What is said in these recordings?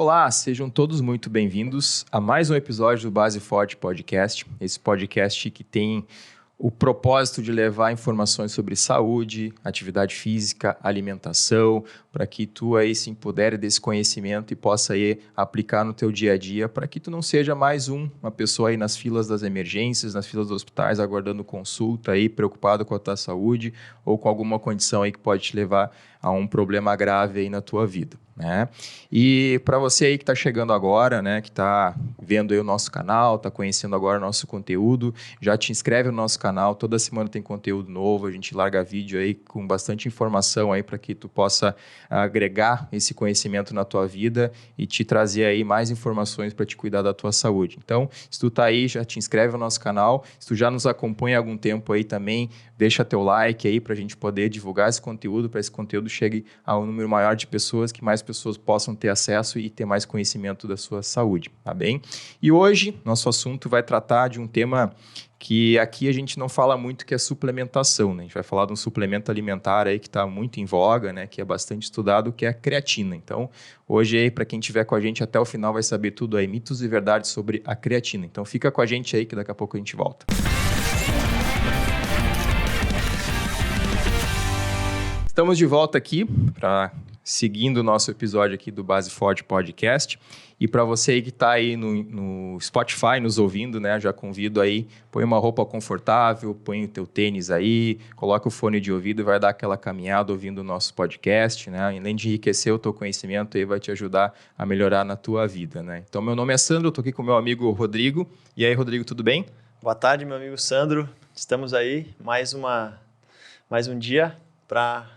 Olá, sejam todos muito bem-vindos a mais um episódio do Base Forte Podcast. Esse podcast que tem o propósito de levar informações sobre saúde, atividade física, alimentação, para que tu aí se empodere desse conhecimento e possa aí aplicar no teu dia a dia, para que tu não seja mais uma pessoa aí nas filas das emergências, nas filas dos hospitais, aguardando consulta aí, preocupado com a tua saúde ou com alguma condição aí que pode te levar a um problema grave aí na tua vida, né? E para você aí que está chegando agora, né, que está vendo aí o nosso canal, está conhecendo agora o nosso conteúdo, já te inscreve no nosso canal, toda semana tem conteúdo novo, a gente larga vídeo aí com bastante informação aí para que tu possa agregar esse conhecimento na tua vida e te trazer aí mais informações para te cuidar da tua saúde. Então, se tu tá aí, já te inscreve no nosso canal, se tu já nos acompanha há algum tempo aí também, deixa teu like aí para a gente poder divulgar esse conteúdo, para esse conteúdo chegue a um número maior de pessoas, que mais pessoas possam ter acesso e ter mais conhecimento da sua saúde, tá bem? E hoje, nosso assunto vai tratar de um tema que aqui a gente não fala muito, que é suplementação, né? A gente vai falar de um suplemento alimentar aí que está muito em voga, né? Que é bastante estudado, que é a creatina. Então, hoje aí, para quem estiver com a gente até o final, vai saber tudo aí, mitos e verdades sobre a creatina. Então, fica com a gente aí que daqui a pouco a gente volta. Estamos de volta aqui seguindo o nosso episódio aqui do Base Forte Podcast. E para você aí que está aí no Spotify nos ouvindo, né, já convido aí, põe uma roupa confortável, põe o teu tênis aí, coloca o fone de ouvido e vai dar aquela caminhada ouvindo o nosso podcast, né? Além de enriquecer o teu conhecimento, aí vai te ajudar a melhorar na tua vida, né? Então, meu nome é Sandro, estou aqui com o meu amigo Rodrigo. E aí, Rodrigo, tudo bem? Boa tarde, meu amigo Sandro. Estamos aí, mais um dia para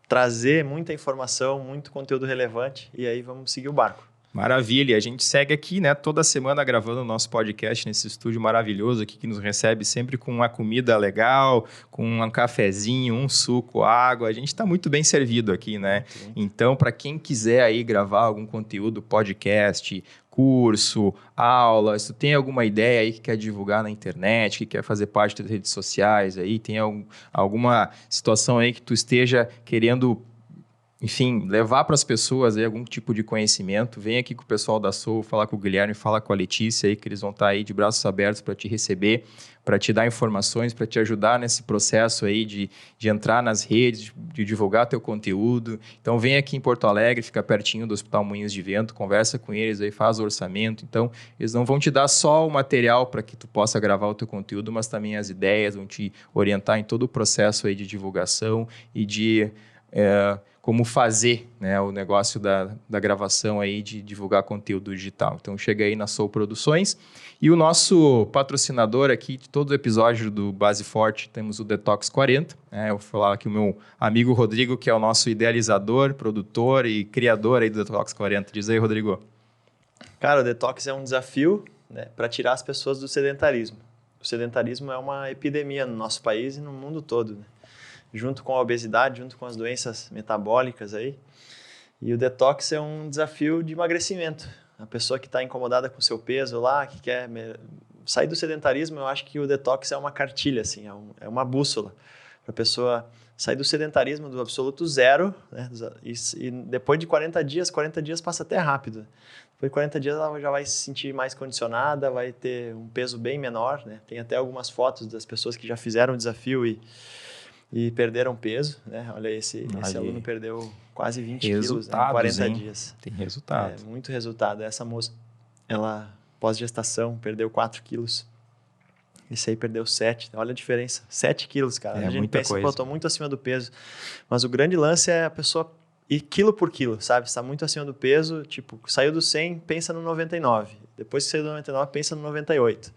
trazer muita informação, muito conteúdo relevante, e aí vamos seguir o barco. Maravilha, a gente segue aqui, né, toda semana gravando o nosso podcast nesse estúdio maravilhoso aqui que nos recebe sempre com uma comida legal, com um cafezinho, um suco, água, a gente está muito bem servido aqui, né? Então, para quem quiser aí gravar algum conteúdo, podcast, curso, aula, se tu tem alguma ideia aí que quer divulgar na internet, que quer fazer parte das redes sociais aí, tem alguma situação aí que tu esteja querendo, enfim, levar para as pessoas aí algum tipo de conhecimento, vem aqui com o pessoal da Soul, falar com o Guilherme, falar com a Letícia aí, que eles vão estar aí de braços abertos para te receber, para te dar informações, para te ajudar nesse processo aí de entrar nas redes, de divulgar teu conteúdo. Então, vem aqui em Porto Alegre, fica pertinho do Hospital Moinhos de Vento, conversa com eles aí, faz o orçamento. Então, eles não vão te dar só o material para que tu possa gravar o teu conteúdo, mas também as ideias, vão te orientar em todo o processo aí de divulgação e de como fazer, né, o negócio da gravação aí, de divulgar conteúdo digital. Então, chega aí na Soul Produções. E o nosso patrocinador aqui de todo o episódio do Base Forte, temos o Detox 40. Eu vou falar aqui o meu amigo Rodrigo, que é o nosso idealizador, produtor e criador aí do Detox 40. Diz aí, Rodrigo. Cara, o Detox é um desafio, né, para tirar as pessoas do sedentarismo. O sedentarismo é uma epidemia no nosso país e no mundo todo, né? Junto com a obesidade, junto com as doenças metabólicas aí. E o detox é um desafio de emagrecimento. A pessoa que está incomodada com o seu peso lá, que quer sair do sedentarismo, eu acho que o detox é uma cartilha, assim, é uma bússola para a pessoa sair do sedentarismo, do absoluto zero, né? E depois de 40 dias passa até rápido. Depois de 40 dias ela já vai se sentir mais condicionada, vai ter um peso bem menor, né? Tem até algumas fotos das pessoas que já fizeram o desafio e perderam peso, né? Olha, esse aluno perdeu quase 20 quilos, né, em 40 dias. Tem resultado. Muito resultado. Essa moça, ela pós-gestação, perdeu 4 quilos. Esse aí perdeu 7. Olha a diferença. 7 quilos, cara. A gente pensa que eu estou muito acima do peso. Mas o grande lance é a pessoa ir quilo por quilo, sabe? Está muito acima do peso, tipo, saiu do 100, pensa no 99. Depois que saiu do 99, pensa no 98.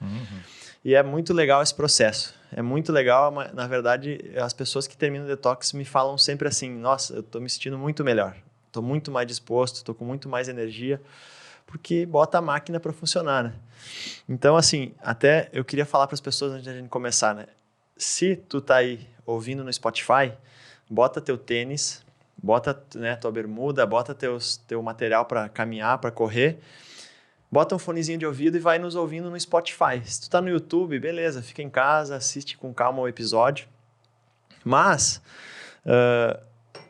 E é muito legal esse processo. É muito legal, mas, na verdade, as pessoas que terminam o detox me falam sempre assim, nossa, eu estou me sentindo muito melhor, estou muito mais disposto, estou com muito mais energia, porque bota a máquina para funcionar, né? Então, assim, até eu queria falar para as pessoas antes de a gente começar, né? Se tu tá aí ouvindo no Spotify, bota teu tênis, bota, né, tua bermuda, bota teu material para caminhar, para correr, bota um fonezinho de ouvido e vai nos ouvindo no Spotify. Se tu tá no YouTube, beleza, fica em casa, assiste com calma o episódio. Mas,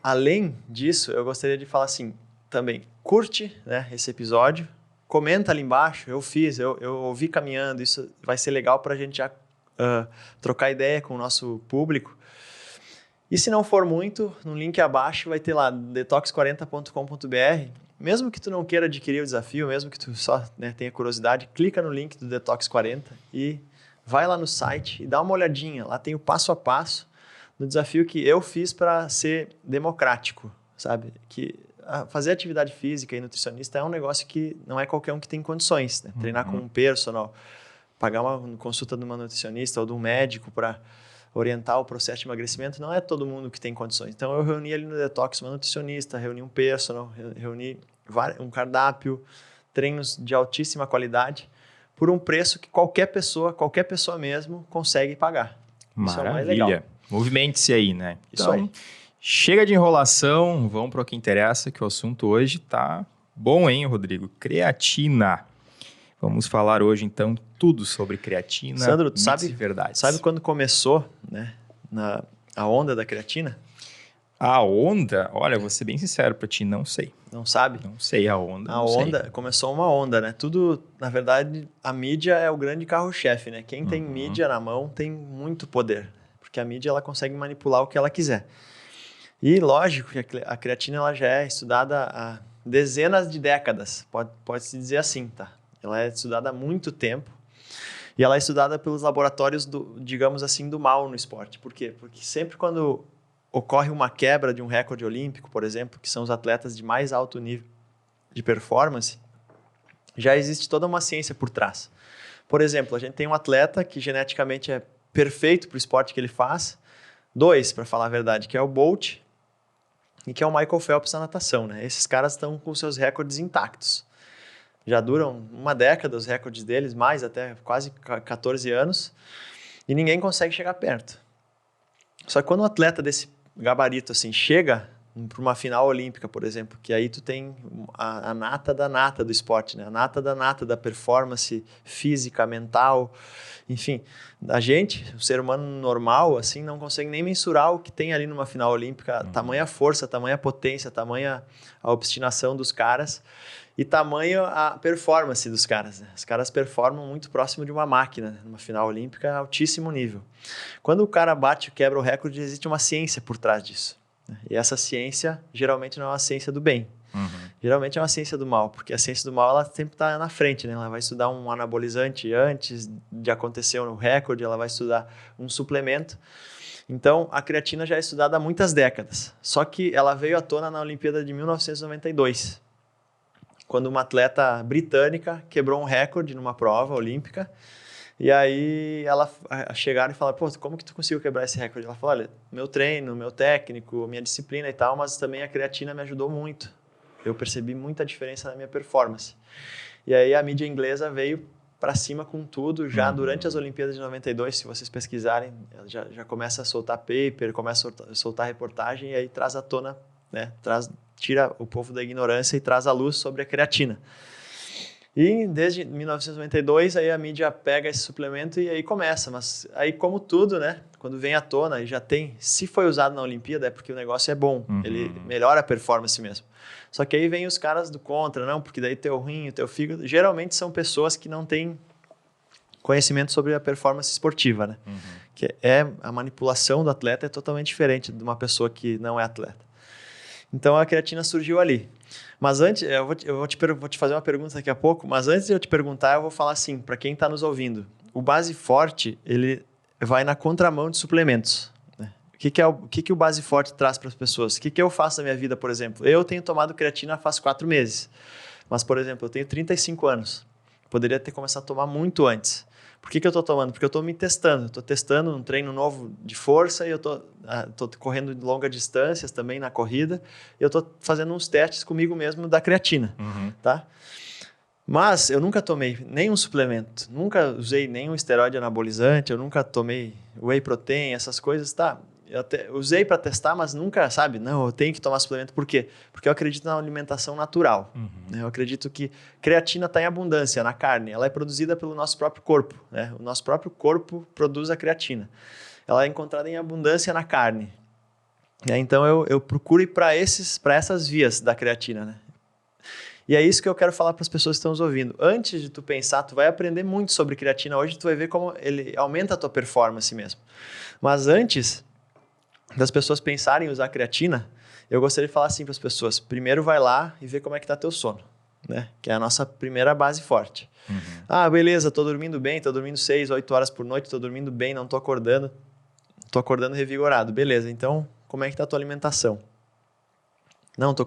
além disso, eu gostaria de falar assim, também, curte, né, esse episódio, comenta ali embaixo, eu ouvi caminhando, isso vai ser legal para a gente já trocar ideia com o nosso público. E se não for muito, no link abaixo vai ter lá detox40.com.br. Mesmo que tu não queira adquirir o desafio, mesmo que tu só, né, tenha curiosidade, clica no link do Detox 40 e vai lá no site e dá uma olhadinha. Lá tem o passo a passo do desafio que eu fiz para ser democrático, sabe? Que fazer atividade física e nutricionista é um negócio que não é qualquer um que tem condições, né? Treinar com um personal, pagar uma consulta de uma nutricionista ou de um médico para orientar o processo de emagrecimento, não é todo mundo que tem condições. Então, eu reuni ali no Detox uma nutricionista, reuni um personal, reuni um cardápio, treinos de altíssima qualidade, por um preço que qualquer pessoa mesmo consegue pagar. Maravilha. Isso é o mais legal. Movimente-se aí, né? Isso aí. Chega de enrolação, vamos para o que interessa, que o assunto hoje tá bom, hein, Rodrigo? Creatina. Vamos falar hoje, então, tudo sobre creatina. Sandro, tu sabe quando começou, né, a onda da creatina? A onda? Olha, vou ser bem sincero para ti, não sei. Não sabe? Não sei a onda. Começou uma onda, né? Tudo, na verdade, a mídia é o grande carro-chefe, né? Quem tem mídia na mão tem muito poder, porque a mídia ela consegue manipular o que ela quiser. E lógico que a creatina ela já é estudada há dezenas de décadas, pode-se dizer assim, tá? Ela é estudada há muito tempo e ela é estudada pelos laboratórios, digamos assim, do mal no esporte. Por quê? Porque sempre quando ocorre uma quebra de um recorde olímpico, por exemplo, que são os atletas de mais alto nível de performance, já existe toda uma ciência por trás. Por exemplo, a gente tem um atleta que geneticamente é perfeito para o esporte que ele faz, dois, para falar a verdade, que é o Bolt e que é o Michael Phelps na natação, né? Esses caras estão com seus recordes intactos. Já duram uma década os recordes deles, mais até quase 14 anos, e ninguém consegue chegar perto. Só que quando um atleta desse gabarito assim, chega para uma final olímpica, por exemplo, que aí tu tem a nata da nata do esporte, né? A nata da nata da performance física, mental, enfim. A gente, o ser humano normal, assim, não consegue nem mensurar o que tem ali numa final olímpica, tamanha força, tamanha potência, tamanha a obstinação dos caras e tamanho a performance dos caras, né? Os caras performam muito próximo de uma máquina, né? Numa final olímpica, altíssimo nível. Quando o cara bate e quebra o recorde, existe uma ciência por trás disso. E essa ciência, geralmente, não é uma ciência do bem. Geralmente é uma ciência do mal, porque a ciência do mal, ela sempre está na frente, né? Ela vai estudar um anabolizante antes de acontecer o recorde, ela vai estudar um suplemento. Então, a creatina já é estudada há muitas décadas. Só que ela veio à tona na Olimpíada de 1992, quando uma atleta britânica quebrou um recorde numa prova olímpica. E aí chegaram e falaram, pô, como que tu conseguiu quebrar esse recorde? Ela falou, olha, meu treino, meu técnico, minha disciplina e tal, mas também a creatina me ajudou muito. Eu percebi muita diferença na minha performance. E aí a mídia inglesa veio para cima com tudo, já durante as Olimpíadas de 92, se vocês pesquisarem, já começa a soltar paper, começa a soltar reportagem e aí traz à tona, né, tira o povo da ignorância e traz a luz sobre a creatina. E desde 1992, aí a mídia pega esse suplemento e aí começa. Mas aí, como tudo, né? Quando vem à tona e já tem... Se foi usado na Olimpíada, é porque o negócio é bom. Ele melhora a performance mesmo. Só que aí vem os caras do contra, não? Porque daí teu rim, teu fígado... Geralmente são pessoas que não têm conhecimento sobre a performance esportiva, né? Que a manipulação do atleta é totalmente diferente de uma pessoa que não é atleta. Então, a creatina surgiu ali. Mas antes, eu vou te fazer uma pergunta daqui a pouco, mas antes de eu te perguntar, eu vou falar assim, para quem está nos ouvindo. O Base Forte, ele vai na contramão de suplementos. Né? O que o Base Forte traz para as pessoas? O que eu faço na minha vida, por exemplo? Eu tenho tomado creatina faz 4 meses. Mas, por exemplo, eu tenho 35 anos. Poderia ter começado a tomar muito antes. Por que eu estou tomando? Porque eu estou me testando. Estou testando um treino novo de força e eu estou correndo de longas distâncias também na corrida. E eu estou fazendo uns testes comigo mesmo da creatina. Tá? Mas eu nunca tomei nenhum suplemento. Nunca usei nenhum esteroide anabolizante. Eu nunca tomei whey protein, essas coisas. Tá? Eu até usei para testar, mas nunca, sabe? Não, eu tenho que tomar suplemento. Por quê? Porque eu acredito na alimentação natural. Eu acredito que creatina está em abundância na carne. Ela é produzida pelo nosso próprio corpo. Né? O nosso próprio corpo produz a creatina. Ela é encontrada em abundância na carne. Então, eu procuro ir para essas vias da creatina. Né? E é isso que eu quero falar para as pessoas que estão nos ouvindo. Antes de tu pensar, tu vai aprender muito sobre creatina hoje, tu vai ver como ele aumenta a tua performance mesmo. Mas antes das pessoas pensarem em usar creatina, eu gostaria de falar assim para as pessoas: primeiro vai lá e vê como é que está teu sono, né? Que é a nossa primeira base forte. Ah, beleza, tô dormindo bem, tô dormindo 6, 8 horas por noite, tô dormindo bem, não tô acordando revigorado. Beleza, então como é que tá a tua alimentação? Não, tu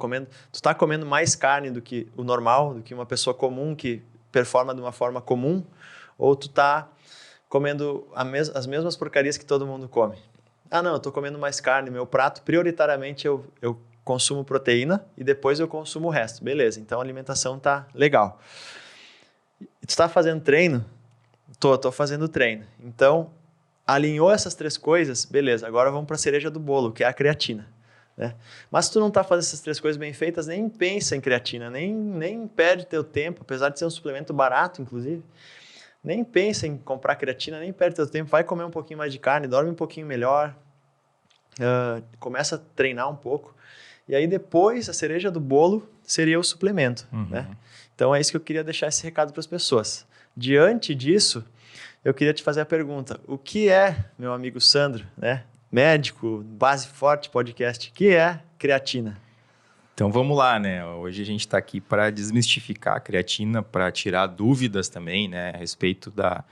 tá comendo mais carne do que o normal, do que uma pessoa comum que performa de uma forma comum, ou tu tá comendo as mesmas porcarias que todo mundo come? Ah, não, eu tô comendo mais carne, meu prato, prioritariamente eu consumo proteína e depois eu consumo o resto. Beleza, então a alimentação tá legal. Tu tá fazendo treino? Tô fazendo treino. Então, alinhou essas 3 coisas, beleza, agora vamos para a cereja do bolo, que é a creatina. Né? Mas se tu não tá fazendo essas 3 coisas bem feitas, nem pensa em creatina, nem perde teu tempo, apesar de ser um suplemento barato, inclusive. Nem pensa em comprar creatina, nem perde teu tempo, vai comer um pouquinho mais de carne, dorme um pouquinho melhor, começa a treinar um pouco. E aí depois, a cereja do bolo seria o suplemento. Né? Então é isso que eu queria deixar esse recado para as pessoas. Diante disso, eu queria te fazer a pergunta: o que é, meu amigo Sandro, né? Médico, Base Forte Podcast, o que é creatina? Então vamos lá, né? Hoje a gente está aqui para desmistificar a creatina, para tirar dúvidas também, né, a respeito da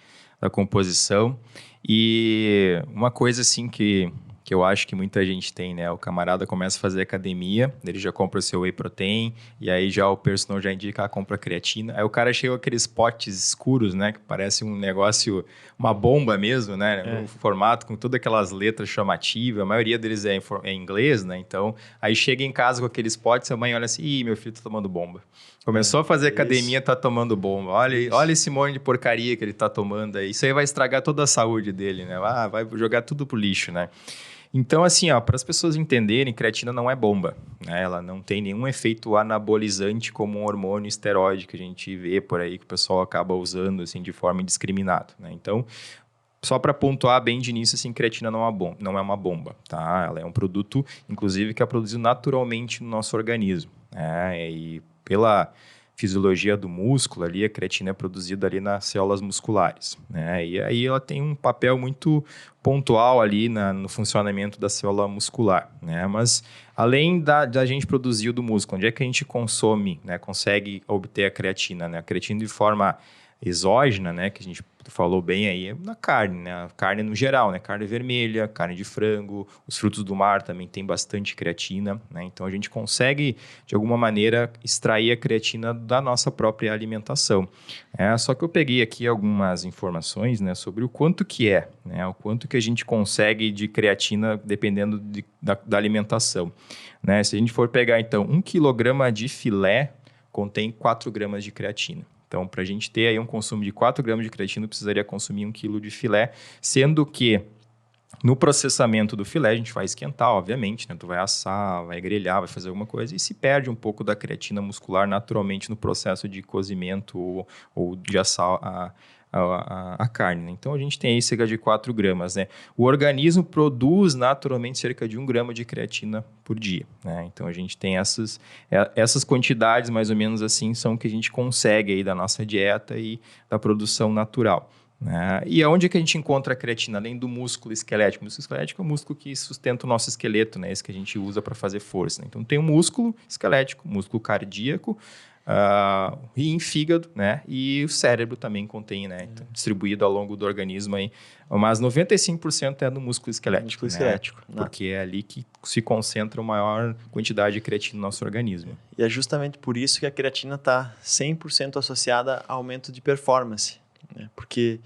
composição. E uma coisa assim que eu acho que muita gente tem, né? O camarada começa a fazer academia, ele já compra o seu whey protein, e aí já o personal já indica, compra creatina. Aí o cara chega com aqueles potes escuros, né? Que parece um negócio, uma bomba mesmo, né? No formato, com todas aquelas letras chamativas, a maioria deles é em inglês, né? Então, aí chega em casa com aqueles potes, a mãe olha assim: ih, meu filho tá tomando bomba. Começou a fazer academia, tá tomando bomba. Olha esse monte de porcaria que ele tá tomando aí. Isso aí vai estragar toda a saúde dele, né? Vai jogar tudo pro lixo, né? Então, assim, para as pessoas entenderem, creatina não é bomba, né? Ela não tem nenhum efeito anabolizante como um hormônio esteroide que a gente vê por aí, que o pessoal acaba usando assim, de forma indiscriminada, né? Então, só para pontuar bem de início, assim, creatina não é uma bomba, tá? Ela é um produto, inclusive, que é produzido naturalmente no nosso organismo, né? E pela fisiologia do músculo ali, a creatina é produzida ali nas células musculares, né? E aí ela tem um papel muito pontual ali no funcionamento da célula muscular, né? Mas além da gente produzir o do músculo, onde é que a gente consome, né? Consegue obter a creatina, né? A creatina de forma exógena, né, que a gente falou bem aí, é na carne, né, a carne no geral, né, carne vermelha, carne de frango, os frutos do mar também tem bastante creatina, né, então a gente consegue, de alguma maneira, extrair a creatina da nossa própria alimentação. Só que eu peguei aqui algumas informações, né, sobre o quanto que né, o quanto que a gente consegue de creatina dependendo da alimentação, né, se a gente for pegar, então, 1 quilograma de filé contém 4 gramas de creatina. Então, para a gente ter aí um consumo de 4 gramas de creatina, precisaria consumir 1 quilo de filé, sendo que no processamento do filé, a gente vai esquentar, obviamente, né? Tu vai assar, vai grelhar, vai fazer alguma coisa e se perde um pouco da creatina muscular naturalmente no processo de cozimento ou de assar a carne, né? Então, a gente tem aí cerca de 4 gramas, né? O organismo produz naturalmente cerca de 1 grama de creatina por dia, né? Então, a gente tem essas quantidades, mais ou menos assim, são que a gente consegue aí da nossa dieta e da produção natural, né? E aonde é que a gente encontra a creatina? Além do músculo esquelético. O músculo esquelético é o músculo que sustenta o nosso esqueleto, né? Esse que a gente usa para fazer força, né? Então, tem o músculo esquelético, músculo cardíaco, rim, fígado, né? E o cérebro também contém, né? Então, distribuído ao longo do organismo aí. Mas 95% é no músculo esquelético. Músculo esquelético. Né? Porque é ali que se concentra a maior quantidade de creatina no nosso organismo. E é justamente por isso que a creatina está 100% associada a aumento de performance, né? Porque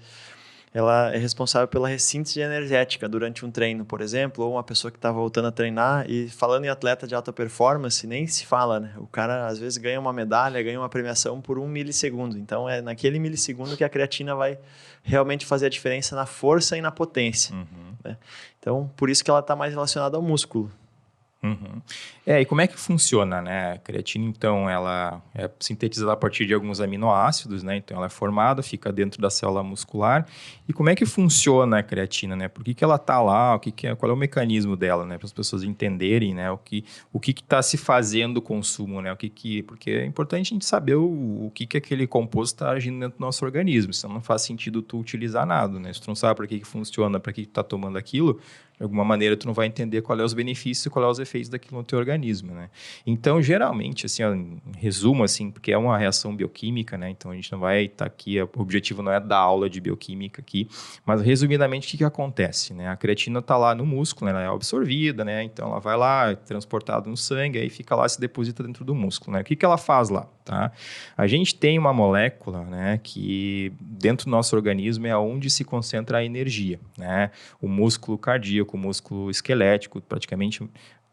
ela é responsável pela ressíntese energética durante um treino, por exemplo, ou uma pessoa que está voltando a treinar. E falando em atleta de alta performance, nem se fala, né? O cara às vezes ganha uma medalha, ganha uma premiação por 1 milissegundo. Então é naquele milissegundo que a creatina vai realmente fazer a diferença na força e na potência. Né? Então por isso que ela está mais relacionada ao músculo. Uhum. E como é que funciona, né? A creatina, então, ela é sintetizada a partir de alguns aminoácidos, né? Então, ela é formada, fica dentro da célula muscular. E como é que funciona a creatina, né? Por que ela está lá? Qual é o mecanismo dela, né? Para as pessoas entenderem, né? O que está se fazendo o consumo, né? Porque é importante a gente saber o que aquele composto está agindo dentro do nosso organismo. Senão não faz sentido tu utilizar nada, né? Se tu não sabe para que funciona, para que tu está tomando aquilo, de alguma maneira tu não vai entender qual é os benefícios e qual é os efeitos daquilo no teu organismo, né? Então, geralmente, assim, ó, em resumo, assim, porque é uma reação bioquímica, né? Então, a gente não vai estar aqui, o objetivo não é dar aula de bioquímica aqui, mas, resumidamente, o que acontece, né? A creatina está lá no músculo, né? Ela é absorvida, né? Então, ela vai lá, é transportada no sangue, aí fica lá, se deposita dentro do músculo, né? O que ela faz lá, tá? A gente tem uma molécula, né? Que dentro do nosso organismo é onde se concentra a energia, né? O músculo cardíaco, o músculo esquelético, praticamente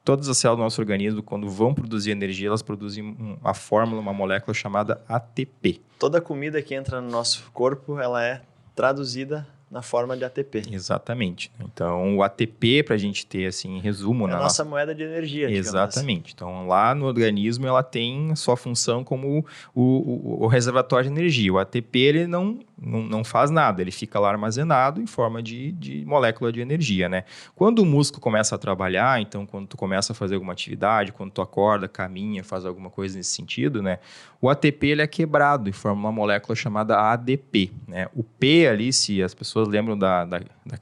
todas as células do nosso organismo, quando vão produzir energia, elas produzem uma fórmula, uma molécula chamada ATP. Toda comida que entra no nosso corpo, ela é traduzida na forma de ATP. Exatamente. Então, o ATP, para a gente ter, assim, em resumo... É a nossa moeda de energia, exatamente. Assim. Então, lá no organismo, ela tem sua função como o reservatório de energia. O ATP, ele não faz nada, ele fica lá armazenado em forma de molécula de energia, né? Quando o músculo começa a trabalhar, então, quando tu começa a fazer alguma atividade, quando tu acorda, caminha, faz alguma coisa nesse sentido, né? O ATP, ele é quebrado e forma uma molécula chamada ADP, né? O P ali, se as pessoas lembram da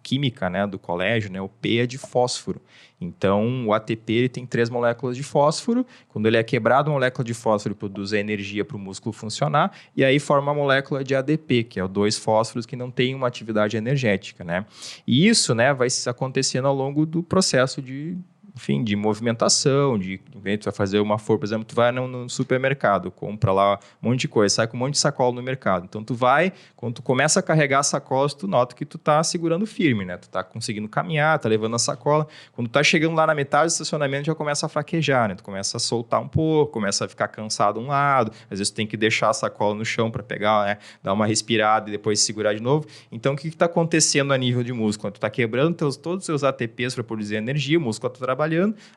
química, né, do colégio, né? O P é de fósforo. Então, o ATP ele tem 3 moléculas de fósforo. Quando ele é quebrado, a molécula de fósforo produz a energia para o músculo funcionar e aí forma a molécula de ADP, que é o 2 fósforos que não tem uma atividade energética, né? E isso, né, vai acontecendo ao longo do processo de movimentação, tu vai fazer por exemplo, tu vai no supermercado, compra lá um monte de coisa, sai com um monte de sacola no mercado. Então, quando tu começa a carregar a sacola, tu nota que tu tá segurando firme, né? Tu tá conseguindo caminhar, tá levando a sacola. Quando tu tá chegando lá na metade do estacionamento, já começa a fraquejar, né? Tu começa a soltar um pouco, começa a ficar cansado um lado, às vezes tu tem que deixar a sacola no chão para pegar, né? Dar uma respirada e depois segurar de novo. Então, o que tá acontecendo a nível de músculo? Tu tá quebrando todos os seus ATPs para produzir energia, o músculo tá trabalhando,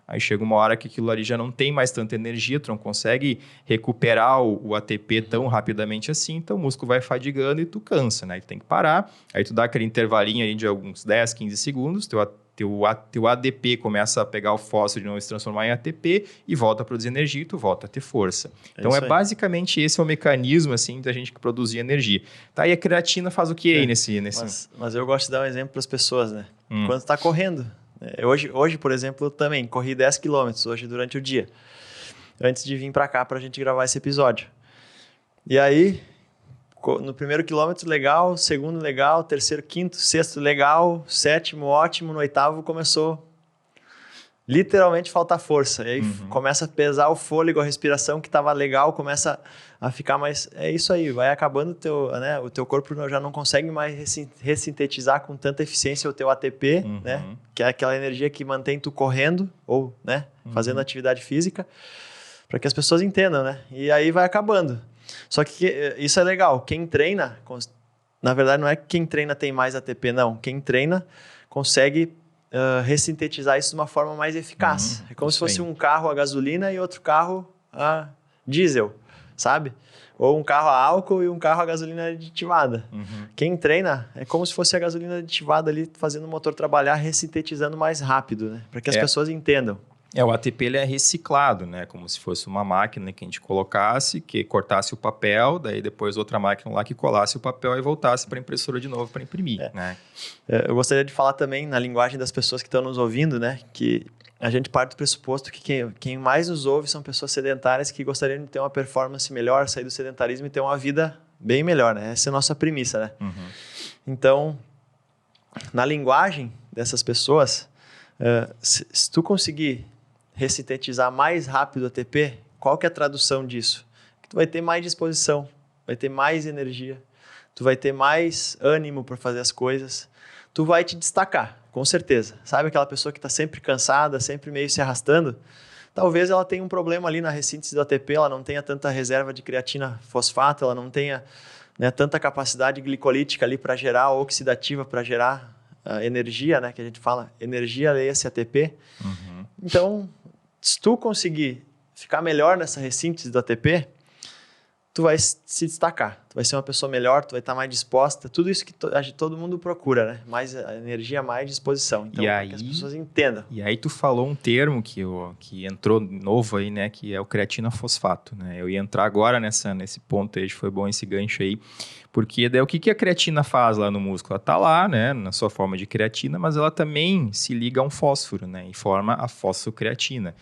aí chega uma hora que aquilo ali já não tem mais tanta energia, tu não consegue recuperar o ATP tão rapidamente assim, então o músculo vai fadigando e tu cansa, né? E tu tem que parar, aí tu dá aquele intervalinho aí de alguns 10, 15 segundos, teu ADP começa a pegar o fósforo de novo e se transformar em ATP e volta a produzir energia e tu volta a ter força. Então, basicamente esse é o mecanismo, assim, da gente produzir energia. Tá, e a creatina faz o que aí nesse... Mas eu gosto de dar um exemplo para as pessoas, né? Quando tu tá correndo, hoje, por exemplo, eu também corri 10 km hoje durante o dia, antes de vir para cá para a gente gravar esse episódio. E aí, no primeiro quilômetro, legal, segundo, legal, terceiro, quinto, sexto, legal, sétimo, ótimo, no oitavo começou literalmente faltar força. E aí começa a pesar o fôlego, a respiração que estava legal, começa a ficar mais... É isso aí, vai acabando o teu corpo já não consegue mais ressintetizar com tanta eficiência o teu ATP, né? Que é aquela energia que mantém tu correndo ou, né, fazendo atividade física, para que as pessoas entendam, né? E aí vai acabando. Só que isso é legal. Quem treina, na verdade não é que quem treina tem mais ATP, não. Quem treina consegue ressintetizar isso de uma forma mais eficaz. É como se fosse um carro a gasolina e outro carro a diesel, sabe? Ou um carro a álcool e um carro a gasolina aditivada. Quem treina é como se fosse a gasolina aditivada ali fazendo o motor trabalhar, ressintetizando mais rápido, né? Para que as pessoas entendam. O ATP ele é reciclado, né? Como se fosse uma máquina que a gente colocasse, que cortasse o papel, daí depois outra máquina lá que colasse o papel e voltasse para a impressora de novo para imprimir, né? Eu gostaria de falar também na linguagem das pessoas que estão nos ouvindo, né? Que a gente parte do pressuposto que quem mais nos ouve são pessoas sedentárias que gostariam de ter uma performance melhor, sair do sedentarismo e ter uma vida bem melhor, né? Essa é a nossa premissa, né? Então, na linguagem dessas pessoas, se tu conseguir ressintetizar mais rápido o ATP, qual que é a tradução disso? Que tu vai ter mais disposição, vai ter mais energia, tu vai ter mais ânimo para fazer as coisas, tu vai te destacar, com certeza. Sabe aquela pessoa que está sempre cansada, sempre meio se arrastando? Talvez ela tenha um problema ali na ressíntese do ATP, ela não tenha tanta reserva de creatina fosfato, ela não tenha, né, tanta capacidade glicolítica ali para gerar, ou oxidativa para gerar energia, né, que a gente fala, energia leia-se ATP. Então, Se tu conseguir ficar melhor nessa ressíntese do ATP, tu vai se destacar, tu vai ser uma pessoa melhor, tu vai estar mais disposta, tudo isso que todo mundo procura, né? Mais energia, mais disposição. Então, para que as pessoas entendam. E aí tu falou um termo que entrou novo aí, né? Que é o creatina fosfato, né? Eu ia entrar agora nesse ponto aí, foi bom esse gancho aí, porque daí o que a creatina faz lá no músculo? Ela tá lá, né? Na sua forma de creatina, mas ela também se liga a um fósforo, né? E forma a fosfocreatina.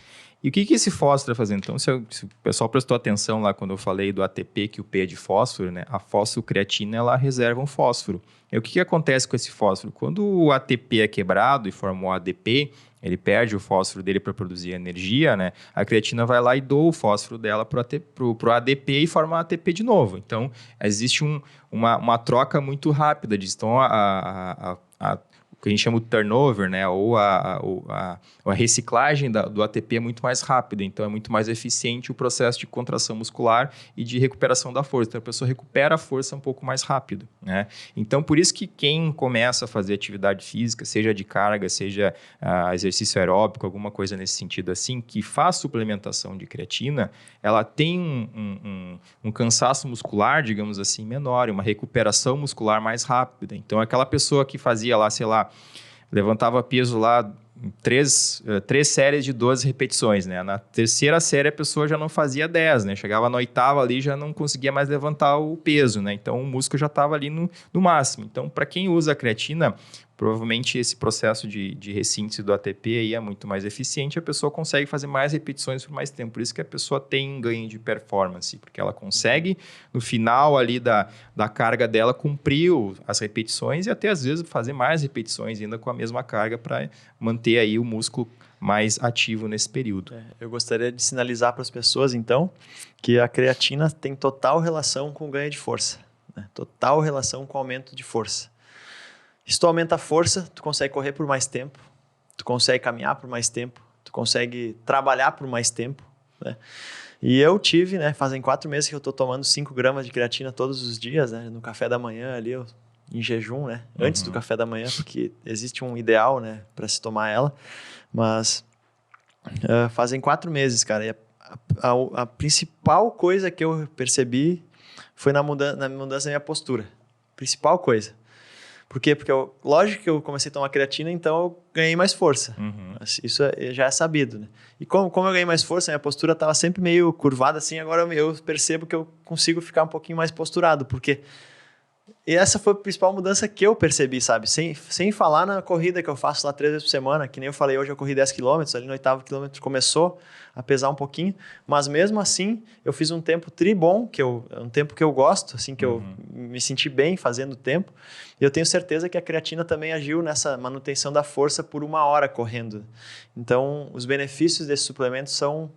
E o que esse fósforo está fazendo? Então, se o pessoal prestou atenção lá quando eu falei do ATP, que o P é de fósforo, né? A fosfocreatina, ela reserva um fósforo. E o que acontece com esse fósforo? Quando o ATP é quebrado e forma o ADP, ele perde o fósforo dele para produzir energia, né? A creatina vai lá e doa o fósforo dela para o ADP e forma o ATP de novo. Então, existe uma troca muito rápida disso. Então, o que a gente chama de turnover, né? Ou a reciclagem do ATP é muito mais rápida, então é muito mais eficiente o processo de contração muscular e de recuperação da força. Então a pessoa recupera a força um pouco mais rápido, né? Então por isso que quem começa a fazer atividade física, seja de carga, seja exercício aeróbico, alguma coisa nesse sentido assim, que faz suplementação de creatina, ela tem um cansaço muscular, digamos assim, menor, uma recuperação muscular mais rápida. Então aquela pessoa que fazia lá, sei lá, levantava peso lá, três séries de 12 repetições, né? Na terceira série a pessoa já não fazia 10, né? Chegava na oitava ali já não conseguia mais levantar o peso, né? Então o músculo já estava ali no máximo. Então, para quem usa a creatina, provavelmente esse processo de ressíntese do ATP aí é muito mais eficiente, a pessoa consegue fazer mais repetições por mais tempo. Por isso que a pessoa tem um ganho de performance, porque ela consegue, no final ali da carga dela, cumprir as repetições e até às vezes fazer mais repetições ainda com a mesma carga para manter aí o músculo mais ativo nesse período. Eu gostaria de sinalizar para as pessoas, então, que a creatina tem total relação com o ganho de força, né? Total relação com o aumento de força. Se tu aumenta a força, tu consegue correr por mais tempo, tu consegue caminhar por mais tempo, tu consegue trabalhar por mais tempo, né? E eu tive, né, fazem 4 meses que eu estou tomando 5 gramas de creatina todos os dias, né, no café da manhã ali, em jejum, né, antes do café da manhã, porque existe um ideal, né, para se tomar ela, mas fazem 4 meses, cara, e a principal coisa que eu percebi foi na mudança da minha postura, principal coisa. Por quê? Porque lógico que eu comecei a tomar creatina, então eu ganhei mais força. Isso já é sabido, né? E como eu ganhei mais força, minha postura estava sempre meio curvada assim, agora eu percebo que eu consigo ficar um pouquinho mais posturado, porque essa foi a principal mudança que eu percebi, sabe? Sem falar na corrida que eu faço lá 3 vezes por semana, que nem eu falei, hoje eu corri 10 km, ali no 8º quilômetro começou a pesar um pouquinho, mas mesmo assim eu fiz um tempo tribom, um tempo que eu gosto, assim, que eu me senti bem fazendo o tempo, e eu tenho certeza que a creatina também agiu nessa manutenção da força por 1 hora correndo. Então, os benefícios desse suplemento são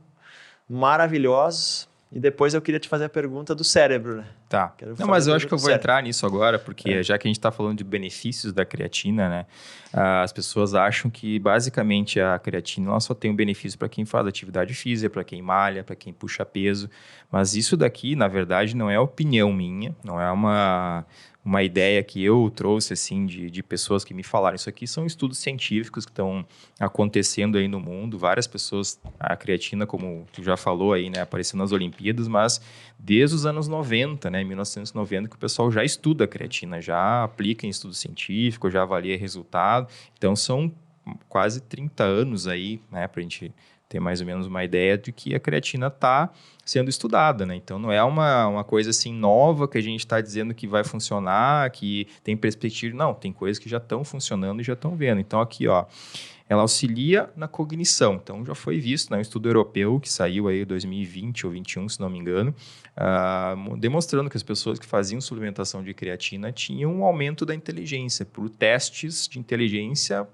maravilhosos. E depois eu queria te fazer a pergunta do cérebro, né? Tá. Não, mas eu acho que eu vou entrar nisso agora, porque já que a gente está falando de benefícios da creatina, né? As pessoas acham que basicamente a creatina ela só tem um benefício para quem faz atividade física, para quem malha, para quem puxa peso. Mas isso daqui, na verdade, não é opinião minha, não é uma ideia que eu trouxe assim de pessoas que me falaram. Isso aqui são estudos científicos que estão acontecendo aí no mundo. Várias pessoas, a creatina, como tu já falou aí, né, apareceu nas Olimpíadas, mas desde os anos 90, né, 1990, que o pessoal já estuda a creatina, já aplica em estudo científico, já avalia resultado. Então são quase 30 anos aí, né, para a gente ter mais ou menos uma ideia de que a creatina está sendo estudada, né? Então, não é uma coisa assim nova que a gente está dizendo que vai funcionar, que tem perspectiva. Não, tem coisas que já estão funcionando e já estão vendo. Então, aqui, ó, ela auxilia na cognição. Então, já foi visto, né, um estudo europeu que saiu aí em 2020 ou 2021, se não me engano, demonstrando que as pessoas que faziam suplementação de creatina tinham um aumento da inteligência por testes de inteligência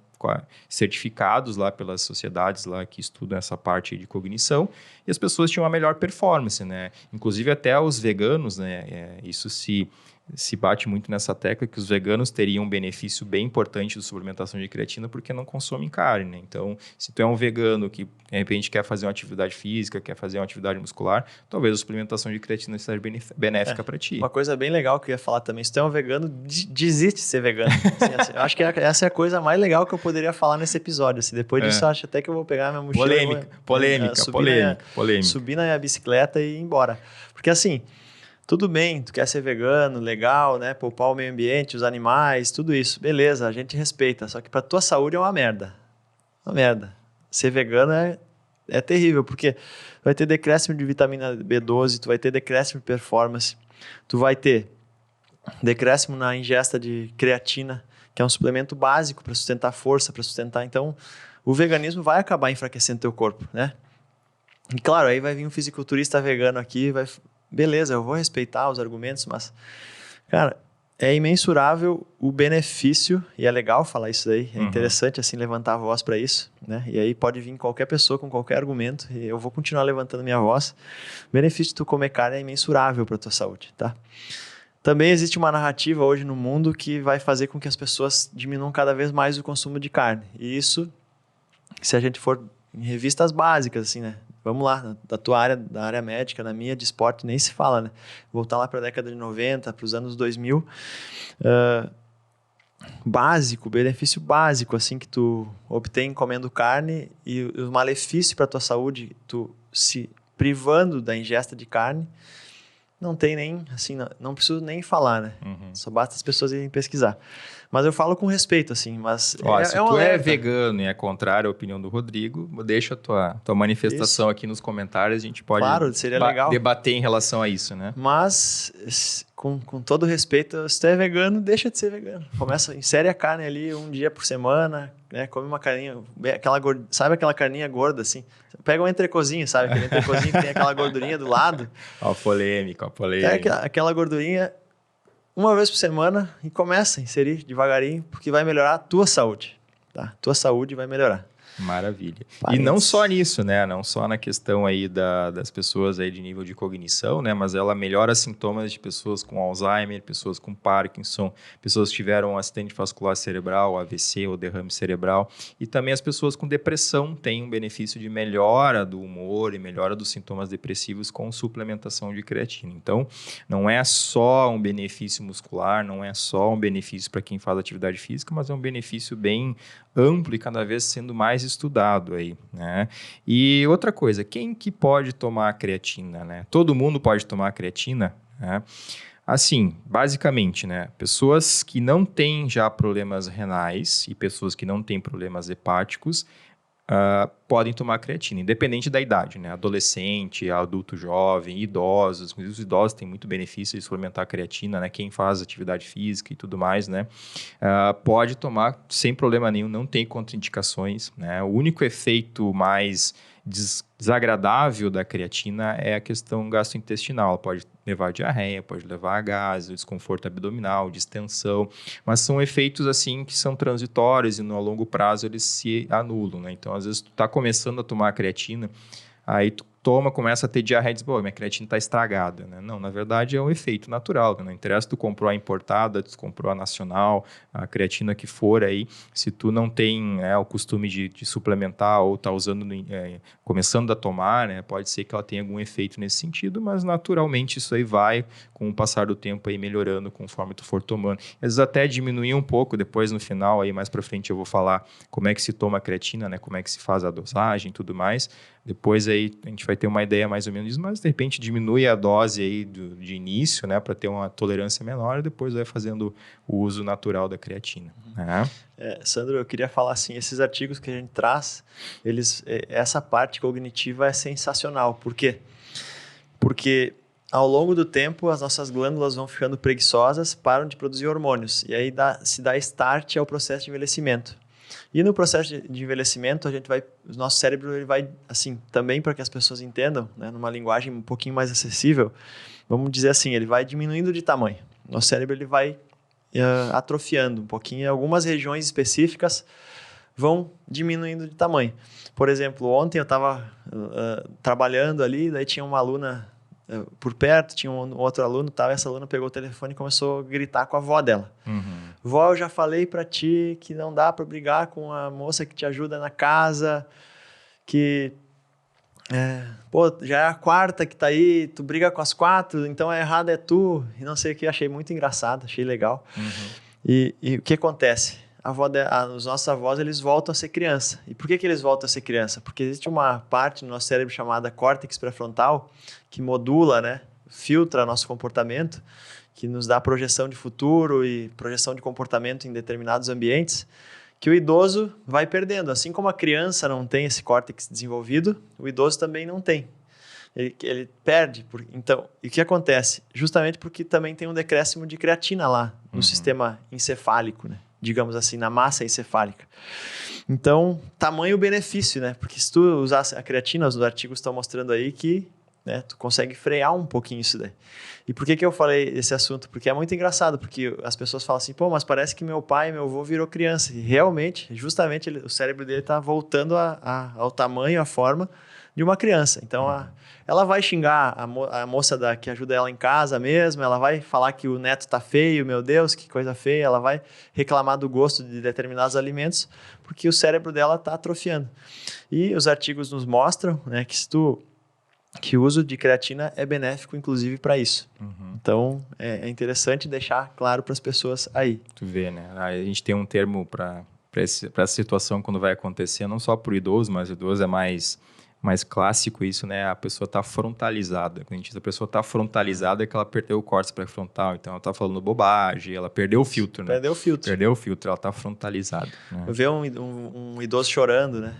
certificados lá pelas sociedades lá que estudam essa parte de cognição, e as pessoas tinham uma melhor performance, né? Inclusive até os veganos, né? Isso se se bate muito nessa tecla que os veganos teriam um benefício bem importante da suplementação de creatina porque não consomem carne, né? Então, se tu é um vegano que, de repente, quer fazer uma atividade física, quer fazer uma atividade muscular, talvez a suplementação de creatina seja benéfica para ti. Uma coisa bem legal que eu ia falar também, se tu é um vegano, desiste de ser vegano. Assim, eu acho que essa é a coisa mais legal que eu poderia falar nesse episódio. Assim, depois disso, eu acho até que eu vou pegar minha mochila... Polêmica. Subir na bicicleta e ir embora. Porque assim... Tudo bem, tu quer ser vegano, legal, né? Poupar o meio ambiente, os animais, tudo isso. Beleza, a gente respeita. Só que pra tua saúde é uma merda. Uma merda. Ser vegano é terrível, porque tu vai ter decréscimo de vitamina B12, tu vai ter decréscimo de performance, tu vai ter decréscimo na ingesta de creatina, que é um suplemento básico para sustentar força, para sustentar... Então, o veganismo vai acabar enfraquecendo teu corpo, né? E claro, aí vai vir um fisiculturista vegano aqui, vai... Beleza, eu vou respeitar os argumentos, mas, cara, é imensurável o benefício, e é legal falar isso daí, é interessante, assim, levantar a voz para isso, né? E aí pode vir qualquer pessoa com qualquer argumento, e eu vou continuar levantando minha voz. O benefício de tu comer carne é imensurável para tua saúde, tá? Também existe uma narrativa hoje no mundo que vai fazer com que as pessoas diminuam cada vez mais o consumo de carne. E isso, se a gente for em revistas básicas, assim, né? Vamos lá, da tua área, da área médica, na minha de esporte, nem se fala, né? Voltar lá para a década de 90, para os anos 2000. Básico, benefício básico, assim, que tu obtém comendo carne e o malefício para a tua saúde, tu se privando da ingesta de carne, não tem nem, assim, não preciso nem falar, né? Só basta as pessoas irem pesquisar. Mas eu falo com respeito, assim, mas... Se tu é vegano e é contrário à opinião do Rodrigo, deixa a tua manifestação aqui nos comentários, a gente pode seria legal debater em relação a isso, né? Mas, com todo respeito, se tu é vegano, deixa de ser vegano. Insere a carne ali um dia por semana, né? Come uma carninha, sabe aquela carninha gorda, assim? Pega um entrecozinho, sabe? Aquele entrecozinho que tem aquela gordurinha do lado. Ó, polêmica. Pega aquela gordurinha uma vez por semana e começa a inserir devagarinho, porque vai melhorar a tua saúde, tá? Tua saúde vai melhorar. Maravilha. E não só nisso, né? Não só na questão aí das pessoas aí de nível de cognição, né? Mas ela melhora sintomas de pessoas com Alzheimer, pessoas com Parkinson, pessoas que tiveram um acidente vascular cerebral, AVC ou derrame cerebral. E também as pessoas com depressão têm um benefício de melhora do humor e melhora dos sintomas depressivos com suplementação de creatina. Então, não é só um benefício muscular, não é só um benefício para quem faz atividade física, mas é um benefício bem amplo e cada vez sendo mais estudado aí, né? E outra coisa, quem que pode tomar creatina, né? Todo mundo pode tomar creatina, né? Assim, basicamente, né? Pessoas que não têm já problemas renais e pessoas que não têm problemas hepáticos podem tomar creatina, independente da idade, né? Adolescente, adulto jovem, idosos. Os idosos têm muito benefício de suplementar creatina, né? Quem faz atividade física e tudo mais, né? Pode tomar sem problema nenhum, não tem contraindicações, né? O único efeito mais desagradável da creatina é a questão gastrointestinal. Pode levar a diarreia, pode levar a gases, desconforto abdominal, distensão, mas são efeitos assim que são transitórios e no longo prazo eles se anulam, né? Então, às vezes, tu tá começando a tomar creatina, aí tu começa a ter diarreia e diz, minha creatina está estragada, né? Não, na verdade é um efeito natural, né? Não interessa se tu comprou a importada, tu comprou a nacional, a creatina que for aí, se tu não tem o costume de suplementar ou tá usando, começando a tomar, né? Pode ser que ela tenha algum efeito nesse sentido, mas naturalmente isso aí vai, com o passar do tempo aí melhorando conforme tu for tomando. Às vezes até diminuir um pouco, depois no final, aí mais pra frente eu vou falar como é que se toma a creatina, né? Como é que se faz a dosagem e tudo mais. Depois aí a gente vai ter uma ideia mais ou menos disso, mas de repente diminui a dose aí de início, né, para ter uma tolerância menor e depois vai fazendo o uso natural da creatina. Sandro, eu queria falar assim, esses artigos que a gente traz, essa parte cognitiva é sensacional. Por quê? Porque ao longo do tempo as nossas glândulas vão ficando preguiçosas, param de produzir hormônios e aí se dá start ao processo de envelhecimento. E no processo de envelhecimento, o nosso cérebro ele vai, assim, também para que as pessoas entendam, né, numa linguagem um pouquinho mais acessível, vamos dizer assim, ele vai diminuindo de tamanho. Nosso cérebro ele vai atrofiando um pouquinho. Algumas regiões específicas vão diminuindo de tamanho. Por exemplo, ontem eu estava trabalhando ali, daí tinha uma aluna por perto, tinha um outro aluno e tal, e essa aluna pegou o telefone e começou a gritar com a avó dela. Vó, eu já falei pra ti que não dá pra brigar com a moça que te ajuda na casa, que... pô, já é a quarta que tá aí, tu briga com as 4, então a errada é tu, e não sei o que, achei muito engraçado, achei legal. E o que acontece? Os nossos avós, eles voltam a ser criança. E por que eles voltam a ser criança? Porque existe uma parte no nosso cérebro chamada córtex pré-frontal, que modula, né, filtra nosso comportamento, que nos dá projeção de futuro e projeção de comportamento em determinados ambientes, que o idoso vai perdendo. Assim como a criança não tem esse córtex desenvolvido, o idoso também não tem. Ele perde. Então, e o que acontece? Justamente porque também tem um decréscimo de creatina lá no sistema encefálico, né? Digamos assim, na massa encefálica. Então, tamanho benefício, né? Porque se tu usar a creatina, os artigos estão mostrando aí que, né, tu consegue frear um pouquinho isso daí. E por que eu falei esse assunto? Porque é muito engraçado, porque as pessoas falam assim, pô, mas parece que meu pai e meu avô virou criança. E realmente, justamente, o cérebro dele está voltando ao tamanho, à forma de uma criança. Então, ela vai xingar a moça que ajuda ela em casa mesmo, ela vai falar que o neto tá feio, meu Deus, que coisa feia, ela vai reclamar do gosto de determinados alimentos, porque o cérebro dela está atrofiando. E os artigos nos mostram, né, que o uso de creatina é benéfico, inclusive, para isso. Então, é interessante deixar claro para as pessoas aí. Tu vê, né? A gente tem um termo para essa situação quando vai acontecer, não só para o idoso, mas o idoso é mais clássico isso, né? A pessoa está frontalizada. Quando a gente diz a pessoa está frontalizada, é que ela perdeu o córtex pré-frontal. Então, ela está falando bobagem, ela perdeu o filtro, né? Perdeu o filtro, ela está frontalizada. Né? Eu vejo um idoso chorando, né?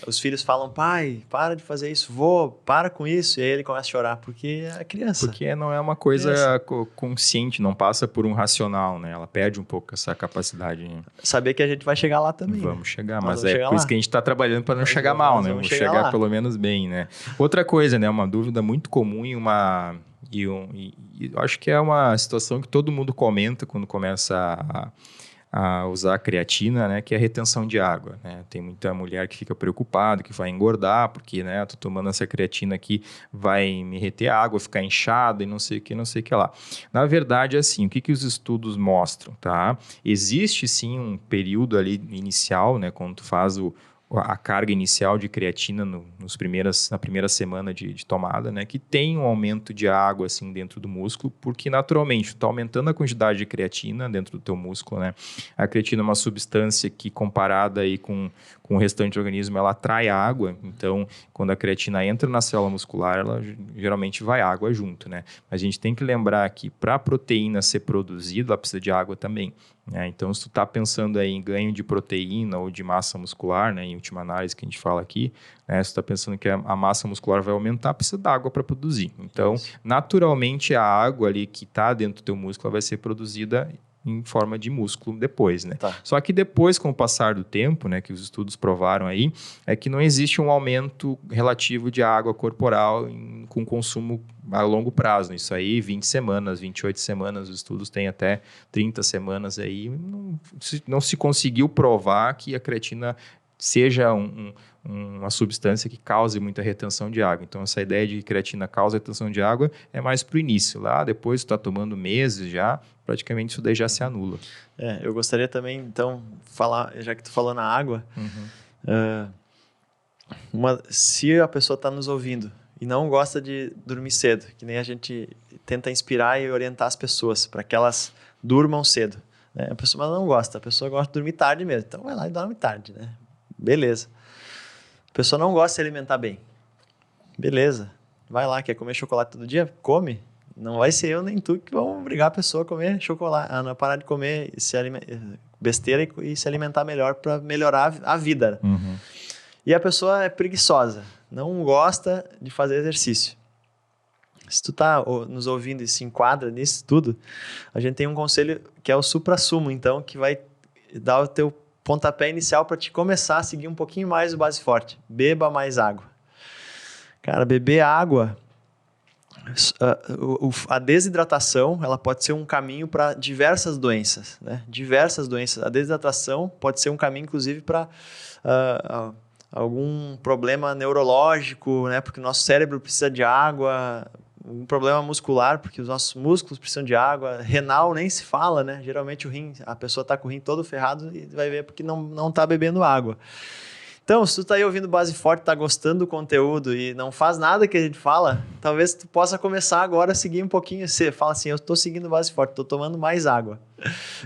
Os filhos falam, pai, para de fazer isso, vô, para com isso. E aí ele começa a chorar, porque é criança. Porque não é uma coisa consciente, não passa por um racional, né? Ela perde um pouco essa capacidade. Né? Saber que a gente vai chegar lá também. Vamos chegar, mas é por isso que a gente está trabalhando para não chegar mal, né? Vamos chegar pelo menos bem, né? Outra coisa, né? Uma dúvida muito comum e eu acho que é uma situação que todo mundo comenta quando começa a usar a creatina, né, que é a retenção de água, né? Tem muita mulher que fica preocupada, que vai engordar, porque, né, tô tomando essa creatina aqui, vai me reter água, ficar inchada e não sei o que lá. Na verdade, assim, o que os estudos mostram, tá? Existe, sim, um período ali inicial, né, quando tu faz a carga inicial de creatina na primeira semana de tomada, né, que tem um aumento de água assim dentro do músculo, porque naturalmente está aumentando a quantidade de creatina dentro do teu músculo, né? A creatina é uma substância que, comparada aí com o restante do organismo, ela atrai água. Então, quando a creatina entra na célula muscular, ela geralmente vai água junto, né? Mas a gente tem que lembrar que para a proteína ser produzida, ela precisa de água também. Então, se tu está pensando aí em ganho de proteína ou de massa muscular, né, em última análise que a gente fala aqui, né, se tu está pensando que a massa muscular vai aumentar, precisa da água para produzir. Então, naturalmente, a água ali que está dentro do teu músculo vai ser produzida em forma de músculo depois, né? Tá. Só que depois, com o passar do tempo, né, que os estudos provaram aí, é que não existe um aumento relativo de água corporal com consumo a longo prazo. Isso aí, 20 semanas, 28 semanas, os estudos têm até 30 semanas aí. Não se conseguiu provar que a creatina seja uma substância que cause muita retenção de água. Então, essa ideia de que creatina causa retenção de água é mais para o início. Lá, depois, tu está tomando meses já, praticamente isso daí já se anula. Eu gostaria também, então, falar, já que tu falou na água, se a pessoa está nos ouvindo e não gosta de dormir cedo, que nem a gente tenta inspirar e orientar as pessoas para que elas durmam cedo. Né? A pessoa não gosta, a pessoa gosta de dormir tarde mesmo. Então, vai lá e dorme tarde, né? Beleza. A pessoa não gosta de se alimentar bem. Beleza. Vai lá, quer comer chocolate todo dia? Come. Não vai ser eu nem tu que vão obrigar a pessoa a comer chocolate, a não parar de comer besteira e se alimentar melhor para melhorar a vida. E a pessoa é preguiçosa, não gosta de fazer exercício. Se tu tá nos ouvindo e se enquadra nisso tudo, a gente tem um conselho que é o supra-sumo, então, que vai dar o teu pontapé inicial para te começar a seguir um pouquinho mais o base forte. Beba mais água. Cara, beber água, a desidratação, ela pode ser um caminho para diversas doenças, né? Diversas doenças. A desidratação pode ser um caminho, inclusive, para algum problema neurológico, né? Porque o nosso cérebro precisa de água, um problema muscular, porque os nossos músculos precisam de água. Renal nem se fala, né? Geralmente o rim, a pessoa tá com o rim todo ferrado e vai ver porque não tá bebendo água. Então, se tu tá aí ouvindo Base Forte, tá gostando do conteúdo e não faz nada que a gente fala, talvez tu possa começar agora a seguir um pouquinho. Você fala assim, eu tô seguindo Base Forte, tô tomando mais água.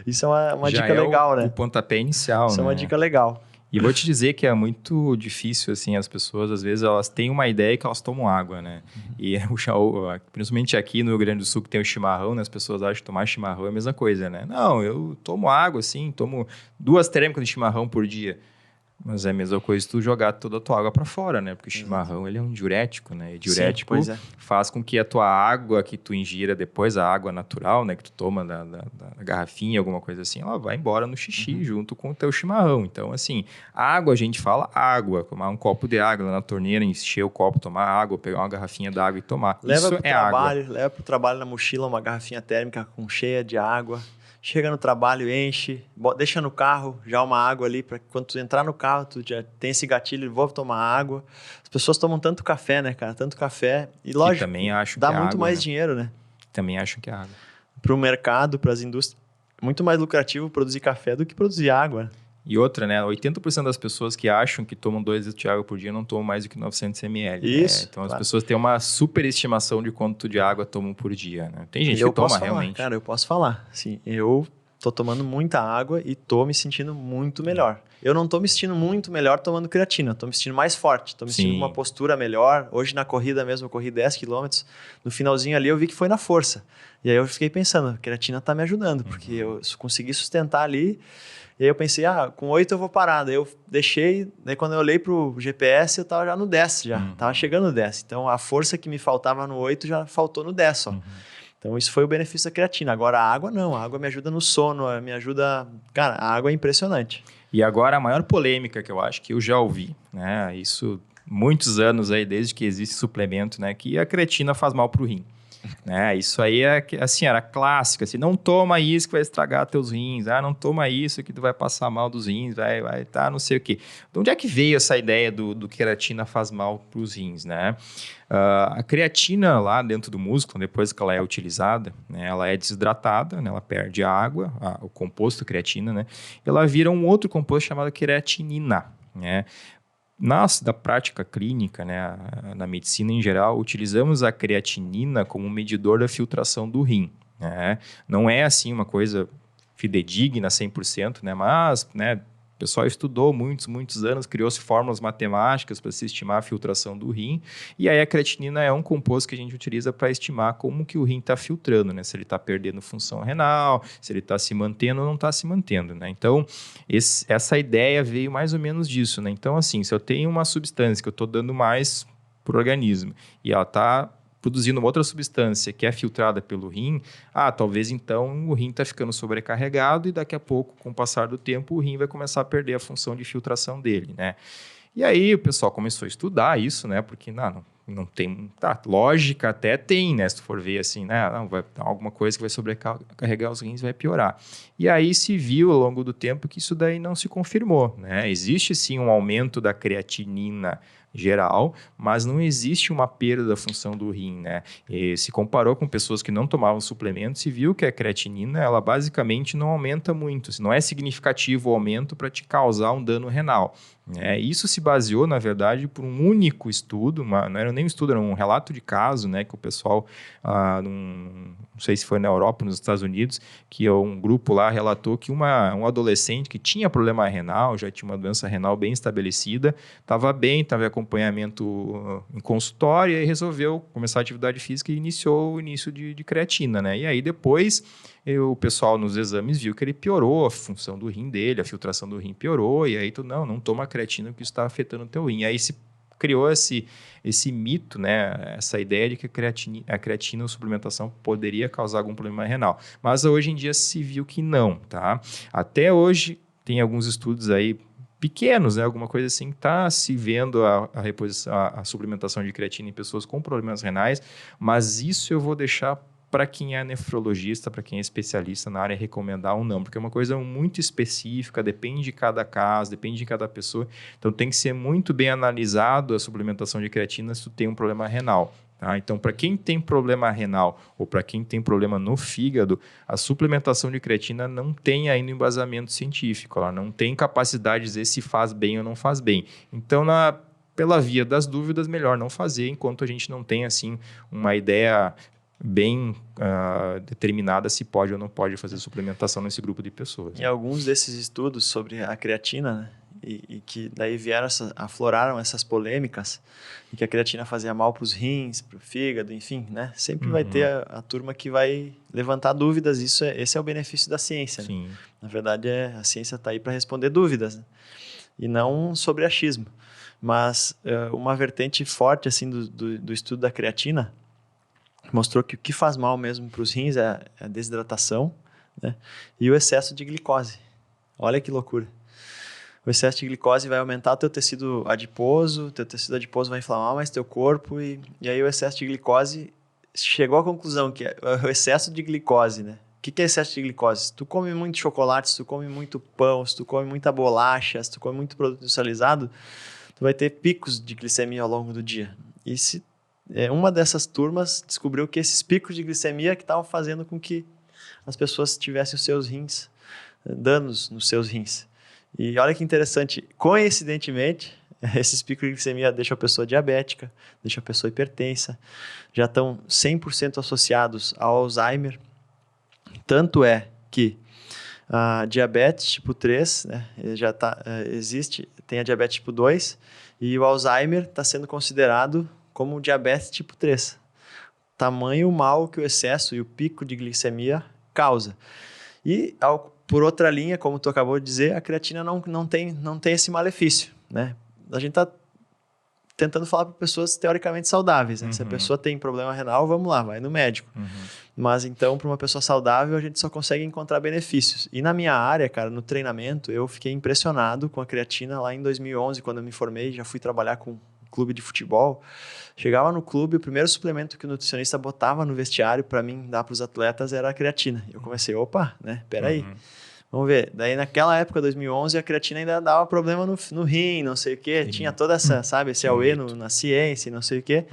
Isso é uma dica legal, né? O pontapé inicial, Isso é uma dica legal. E vou te dizer que é muito difícil, assim, as pessoas, às vezes, elas têm uma ideia que elas tomam água, né? E principalmente aqui no Rio Grande do Sul, que tem o chimarrão, né? As pessoas acham que tomar chimarrão é a mesma coisa, né? Não, eu tomo água, assim, tomo 2 térmicas de chimarrão por dia. Mas é a mesma coisa tu jogar toda a tua água para fora, né? Porque o chimarrão, ele é um diurético, né? E diurético faz com que a tua água que tu ingira depois, a água natural, né? Que tu toma da garrafinha, alguma coisa assim, ela vai embora no xixi junto com o teu chimarrão. Então, assim, água, a gente fala água. Tomar um copo de água lá na torneira, encher o copo, tomar água, pegar uma garrafinha d'água e tomar. Isso é água. Leva pro trabalho na mochila uma garrafinha térmica cheia de água. Chega no trabalho, enche, deixa no carro já uma água ali, para quando tu entrar no carro, tu já tem esse gatilho, vou tomar água. As pessoas tomam tanto café, né, cara? Tanto café. E lógico, também acho dá que muito água, mais né? dinheiro, né? Também acho que é água. Para o mercado, para as indústrias, muito mais lucrativo produzir café do que produzir água. E outra, né? 80% das pessoas que acham que tomam 2 litros de água por dia não tomam mais do que 900 ml. Isso. Né? Então, as pessoas têm uma superestimação de quanto de água tomam por dia, né? Tem gente que toma realmente. Cara, eu posso falar. Sim, eu tô tomando muita água e tô me sentindo muito melhor. Eu não tô me sentindo muito melhor tomando creatina, tô me sentindo mais forte, tô me sentindo com uma postura melhor. Hoje na corrida mesmo, eu corri 10 km, no finalzinho ali eu vi que foi na força. E aí eu fiquei pensando, a creatina tá me ajudando, porque eu consegui sustentar ali. E aí eu pensei, com 8 eu vou parar. Daí eu deixei, daí quando eu olhei pro GPS, eu tava já no 10 já, tava chegando no 10. Então a força que me faltava no 8 já faltou no 10 só. Então, isso foi o benefício da creatina. Agora, a água não. A água me ajuda no sono, me ajuda... Cara, a água é impressionante. E agora, a maior polêmica que eu acho que eu já ouvi, né? Isso, muitos anos aí, desde que existe suplemento, né? Que a creatina faz mal pro rim. Né? Isso aí é, assim, era clássico. Assim, não toma isso que vai estragar teus rins. Não toma isso que tu vai passar mal dos rins. Vai tá, não sei o quê. De onde é que veio essa ideia do que a creatina faz mal pros rins, né? A creatina lá dentro do músculo, depois que ela é utilizada, né, ela é desidratada, né, ela perde a água, o composto creatina, né, ela vira um outro composto chamado creatinina, né. Da prática clínica, né, na medicina em geral, utilizamos a creatinina como medidor da filtração do rim, né. Não é assim uma coisa fidedigna 100%, né, mas, né, o pessoal estudou muitos anos, criou-se fórmulas matemáticas para se estimar a filtração do rim, e aí a creatinina é um composto que a gente utiliza para estimar como que o rim está filtrando, né? Se ele está perdendo função renal, se ele está se mantendo ou não está se mantendo, né? Então, essa ideia veio mais ou menos disso, né? Então, assim, se eu tenho uma substância que eu estou dando mais para o organismo e ela está produzindo uma outra substância que é filtrada pelo rim, talvez então o rim está ficando sobrecarregado e daqui a pouco, com o passar do tempo, o rim vai começar a perder a função de filtração dele, né? E aí o pessoal começou a estudar isso, né? Porque não tem... lógica até tem, né? Se tu for ver assim, né? Não, vai dar alguma coisa que vai sobrecarregar os rins e vai piorar. E aí se viu ao longo do tempo que isso daí não se confirmou, né? Existe sim um aumento da creatinina geral, mas não existe uma perda da função do rim, né? E se comparou com pessoas que não tomavam suplementos e viu que a creatinina, ela basicamente não aumenta muito, não é significativo o aumento para te causar um dano renal. Isso se baseou, na verdade, por um único estudo, não era nem um estudo, era um relato de caso, né, que o pessoal, não sei se foi na Europa, nos Estados Unidos, que um grupo lá relatou que um adolescente que tinha problema renal, já tinha uma doença renal bem estabelecida, estava bem, estava em acompanhamento em consultório e resolveu começar a atividade física e iniciou o início de creatina, né? E aí depois o pessoal nos exames viu que ele piorou a função do rim dele, a filtração do rim piorou, e aí tu não toma creatina porque isso está afetando o teu rim. Aí se criou esse mito, né? Essa ideia de que a creatina ou suplementação poderia causar algum problema renal. Mas hoje em dia se viu que não, tá? Até hoje tem alguns estudos aí pequenos, né? Alguma coisa assim, está se vendo a suplementação de creatina em pessoas com problemas renais, mas isso eu vou deixar para quem é nefrologista, para quem é especialista na área, recomendar ou não, porque é uma coisa muito específica, depende de cada caso, depende de cada pessoa, então tem que ser muito bem analisado a suplementação de creatina se tu tem um problema renal. Tá? Então, para quem tem problema renal ou para quem tem problema no fígado, a suplementação de creatina não tem ainda embasamento científico. Ela não tem capacidade de dizer se faz bem ou não faz bem. Então, pela via das dúvidas, melhor não fazer enquanto a gente não tem assim, uma ideia bem determinada se pode ou não pode fazer suplementação nesse grupo de pessoas. E alguns desses estudos sobre a creatina, né? E que daí afloraram essas polêmicas, e que a creatina fazia mal para os rins, para o fígado, enfim, né? Sempre vai ter a turma que vai levantar dúvidas, esse é o benefício da ciência. Né? Na verdade, a ciência está aí para responder dúvidas, né? E não sobre achismo. Mas uma vertente forte assim, do estudo da creatina mostrou que o que faz mal mesmo para os rins é a desidratação, né? E o excesso de glicose. Olha que loucura. O excesso de glicose vai aumentar o teu tecido adiposo vai inflamar mais teu corpo e aí o excesso de glicose chegou à conclusão que é o excesso de glicose, né? O que é excesso de glicose? Se tu come muito chocolate, se tu come muito pão, se tu come muita bolacha, se tu come muito produto industrializado, tu vai ter picos de glicemia ao longo do dia. E uma dessas turmas descobriu que esses picos de glicemia que estavam fazendo com que as pessoas tivessem os seus rins, danos nos seus rins. E olha que interessante, coincidentemente, esses picos de glicemia deixam a pessoa diabética, deixam a pessoa hipertensa, já estão 100% associados ao Alzheimer. Tanto é que a diabetes tipo 3, né, existe, tem a diabetes tipo 2, e o Alzheimer está sendo considerado como diabetes tipo 3. Tamanho mal que o excesso e o pico de glicemia causa. E por outra linha, como tu acabou de dizer, a creatina não tem esse malefício, né? A gente está tentando falar para pessoas teoricamente saudáveis, né? Se a pessoa tem problema renal, vamos lá, vai no médico. Mas então, para uma pessoa saudável, a gente só consegue encontrar benefícios. E na minha área, cara, no treinamento, eu fiquei impressionado com a creatina lá em 2011, quando eu me formei, já fui trabalhar com um clube de futebol. Chegava no clube, o primeiro suplemento que o nutricionista botava no vestiário para mim dar para os atletas era a creatina. Eu comecei, opa, né? Peraí. Vamos ver. Daí naquela época, 2011, a creatina ainda dava problema no rim, não sei o quê. Tinha toda essa, sabe, esse auê na ciência, não sei o quê.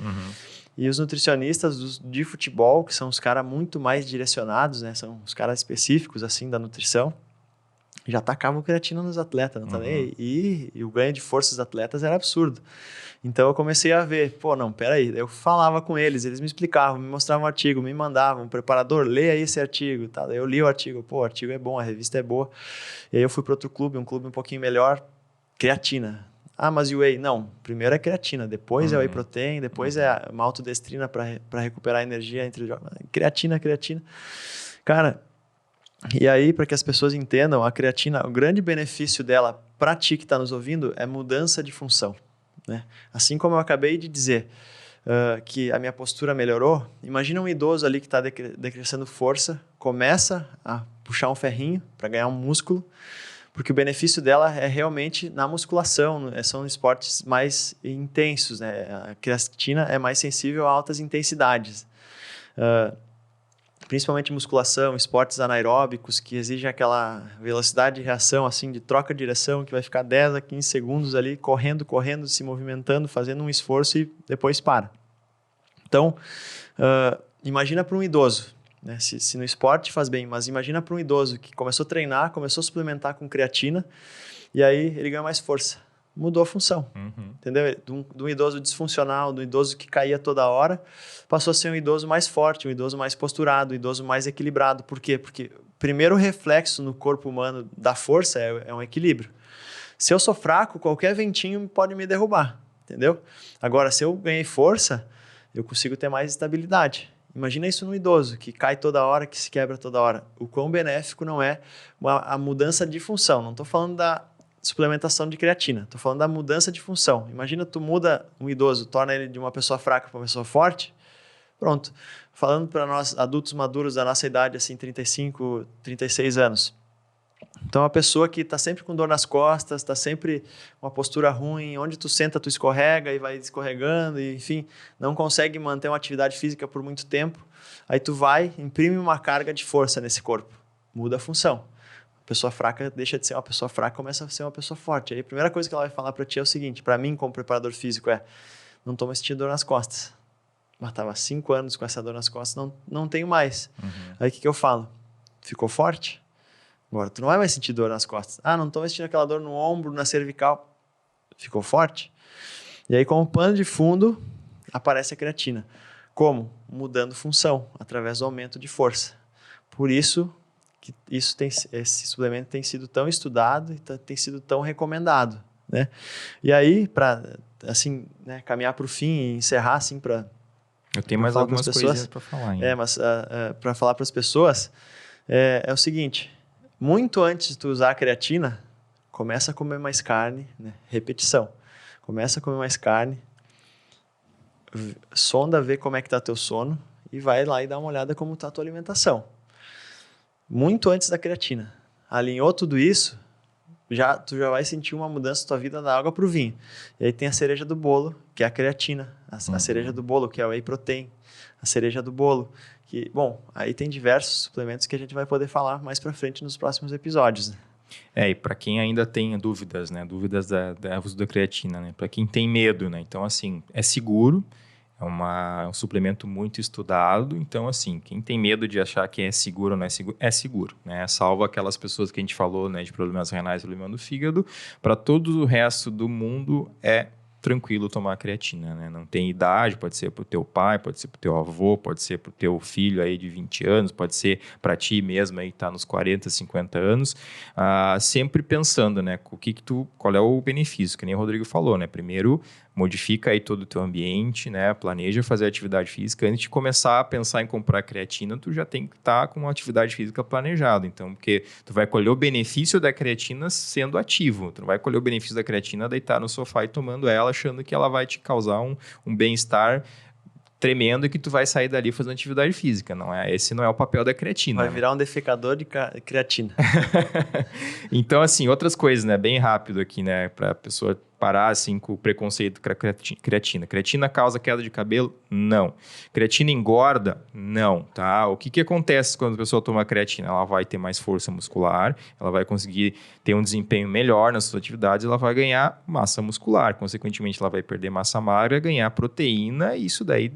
E os nutricionistas de futebol, que são os caras muito mais direcionados, né? São os caras específicos, assim, da nutrição, já tacavam creatina nos atletas, não tá nem aí. E o ganho de força dos atletas era absurdo. Então eu comecei a ver, não, peraí. Eu falava com eles me explicavam, me mostravam um artigo, me mandavam, preparador, leia esse artigo. Tá? Daí eu li o artigo, o artigo é bom, a revista é boa. E aí eu fui para outro clube, um clube um pouquinho melhor, creatina. Ah, mas e o whey? Não, primeiro é creatina, depois é o whey protein, depois é a maltodestrina para recuperar a energia entre os jogos. Creatina. Cara, e aí, para que as pessoas entendam, a creatina, o grande benefício dela para ti que está nos ouvindo é mudança de função. Né? Assim como eu acabei de dizer que a minha postura melhorou, imagina um idoso ali que está decrescendo força, começa a puxar um ferrinho para ganhar um músculo, porque o benefício dela é realmente na musculação, são esportes mais intensos. Né? A creatina é mais sensível a altas intensidades. Principalmente musculação, esportes anaeróbicos que exigem aquela velocidade de reação, assim, de troca de direção, que vai ficar 10 a 15 segundos ali, correndo, se movimentando, fazendo um esforço e depois para. Então, imagina para um idoso, né? Se no esporte faz bem, mas imagina para um idoso que começou a treinar, começou a suplementar com creatina, e aí ele ganha mais força. Mudou a função, entendeu? De um idoso disfuncional, de um idoso que caía toda hora, passou a ser um idoso mais forte, um idoso mais posturado, um idoso mais equilibrado. Por quê? Porque o primeiro reflexo no corpo humano da força é um equilíbrio. Se eu sou fraco, qualquer ventinho pode me derrubar, entendeu? Agora, se eu ganhei força, eu consigo ter mais estabilidade. Imagina isso no idoso, que cai toda hora, que se quebra toda hora. O quão benéfico não é a mudança de função. Não estou falando da suplementação de creatina. Estou falando da mudança de função. Imagina tu muda um idoso, torna ele de uma pessoa fraca para uma pessoa forte. Pronto. Falando para nós, adultos maduros da nossa idade, assim, 35, 36 anos. Então, a pessoa que está sempre com dor nas costas, está sempre com uma postura ruim, onde tu senta, tu escorrega e vai escorregando, e, enfim, não consegue manter uma atividade física por muito tempo. Aí tu vai, imprime uma carga de força nesse corpo. Muda a função. Pessoa fraca deixa de ser uma pessoa fraca, começa a ser uma pessoa forte. Aí a primeira coisa que ela vai falar para ti é o seguinte, para mim como preparador físico não estou mais sentindo dor nas costas. Mas estava 5 anos com essa dor nas costas, não tenho mais. Aí o que eu falo? Ficou forte? Agora tu não vai mais sentir dor nas costas. Ah, não estou sentindo aquela dor no ombro, na cervical. Ficou forte? E aí, como pano de fundo, aparece a creatina. Como? Mudando função, através do aumento de força. Por isso que esse suplemento tem sido tão estudado e tem sido tão recomendado, né? E aí, para assim, né, caminhar para o fim e encerrar, assim, para... Eu tenho mais algumas coisinhas para falar ainda. Mas para falar para as pessoas, é o seguinte, muito antes de tu usar a creatina, começa a comer mais carne, né? Repetição. Começa a comer mais carne, sonda, vê como é que tá teu sono e vai lá e dá uma olhada como tá a tua alimentação. Muito antes da creatina. Alinhou tudo isso, tu já vai sentir uma mudança na tua vida da água pro vinho. E aí tem a cereja do bolo, que é a creatina. A cereja do bolo, que é o whey protein. A cereja do bolo. Que, bom, aí tem diversos suplementos que a gente vai poder falar mais pra frente nos próximos episódios, né? E para quem ainda tem dúvidas, né? Dúvidas da uso da creatina, né? Para quem tem medo, né? Então, assim, é seguro, é um suplemento muito estudado. Então, assim, quem tem medo de achar que é seguro ou não é seguro, né? Salvo aquelas pessoas que a gente falou, né? De problemas renais, problema do fígado. Para todo o resto do mundo, é tranquilo tomar creatina, né? Não tem idade, pode ser para o teu pai, pode ser para o teu avô, pode ser para o teu filho aí de 20 anos, pode ser para ti mesmo aí que tá nos 40, 50 anos, sempre pensando, né, qual é o benefício, que nem o Rodrigo falou, né? Primeiro, modifica aí todo o teu ambiente, né? Planeja fazer atividade física. Antes de começar a pensar em comprar creatina, tu já tem que estar com uma atividade física planejada. Então, porque tu vai colher o benefício da creatina sendo ativo. Tu não vai colher o benefício da creatina deitar no sofá e tomando ela, achando que ela vai te causar um bem-estar tremendo e que tu vai sair dali fazendo atividade física. Esse não é o papel da creatina. Vai virar um defecador de creatina. Então, assim, outras coisas, né? Bem rápido aqui, né? Para a pessoa parar, assim, com o preconceito com a creatina. Creatina causa queda de cabelo? Não. Creatina engorda? Não, tá? O que acontece quando a pessoa toma creatina? Ela vai ter mais força muscular, ela vai conseguir ter um desempenho melhor nas suas atividades, ela vai ganhar massa muscular. Consequentemente, ela vai perder massa magra, ganhar proteína, e isso daí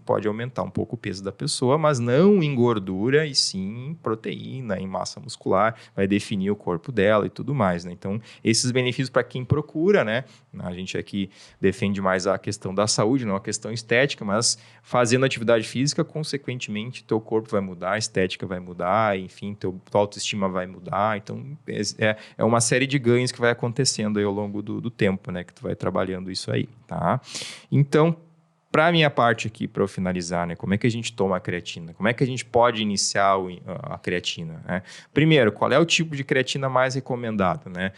pode aumentar um pouco o peso da pessoa, mas não em gordura, e sim em proteína, em massa muscular, vai definir o corpo dela e tudo mais, né? Então, esses benefícios para quem procura, né? A gente aqui defende mais a questão da saúde, não a questão estética, mas fazendo atividade física, consequentemente, teu corpo vai mudar, a estética vai mudar, enfim, tua autoestima vai mudar. Então, é uma série de ganhos que vai acontecendo aí ao longo do tempo, né? Que tu vai trabalhando isso aí, tá? Então, para a minha parte aqui, para eu finalizar, né? Como é que a gente toma a creatina? Como é que a gente pode iniciar a creatina, né? Primeiro, qual é o tipo de creatina mais recomendado, né?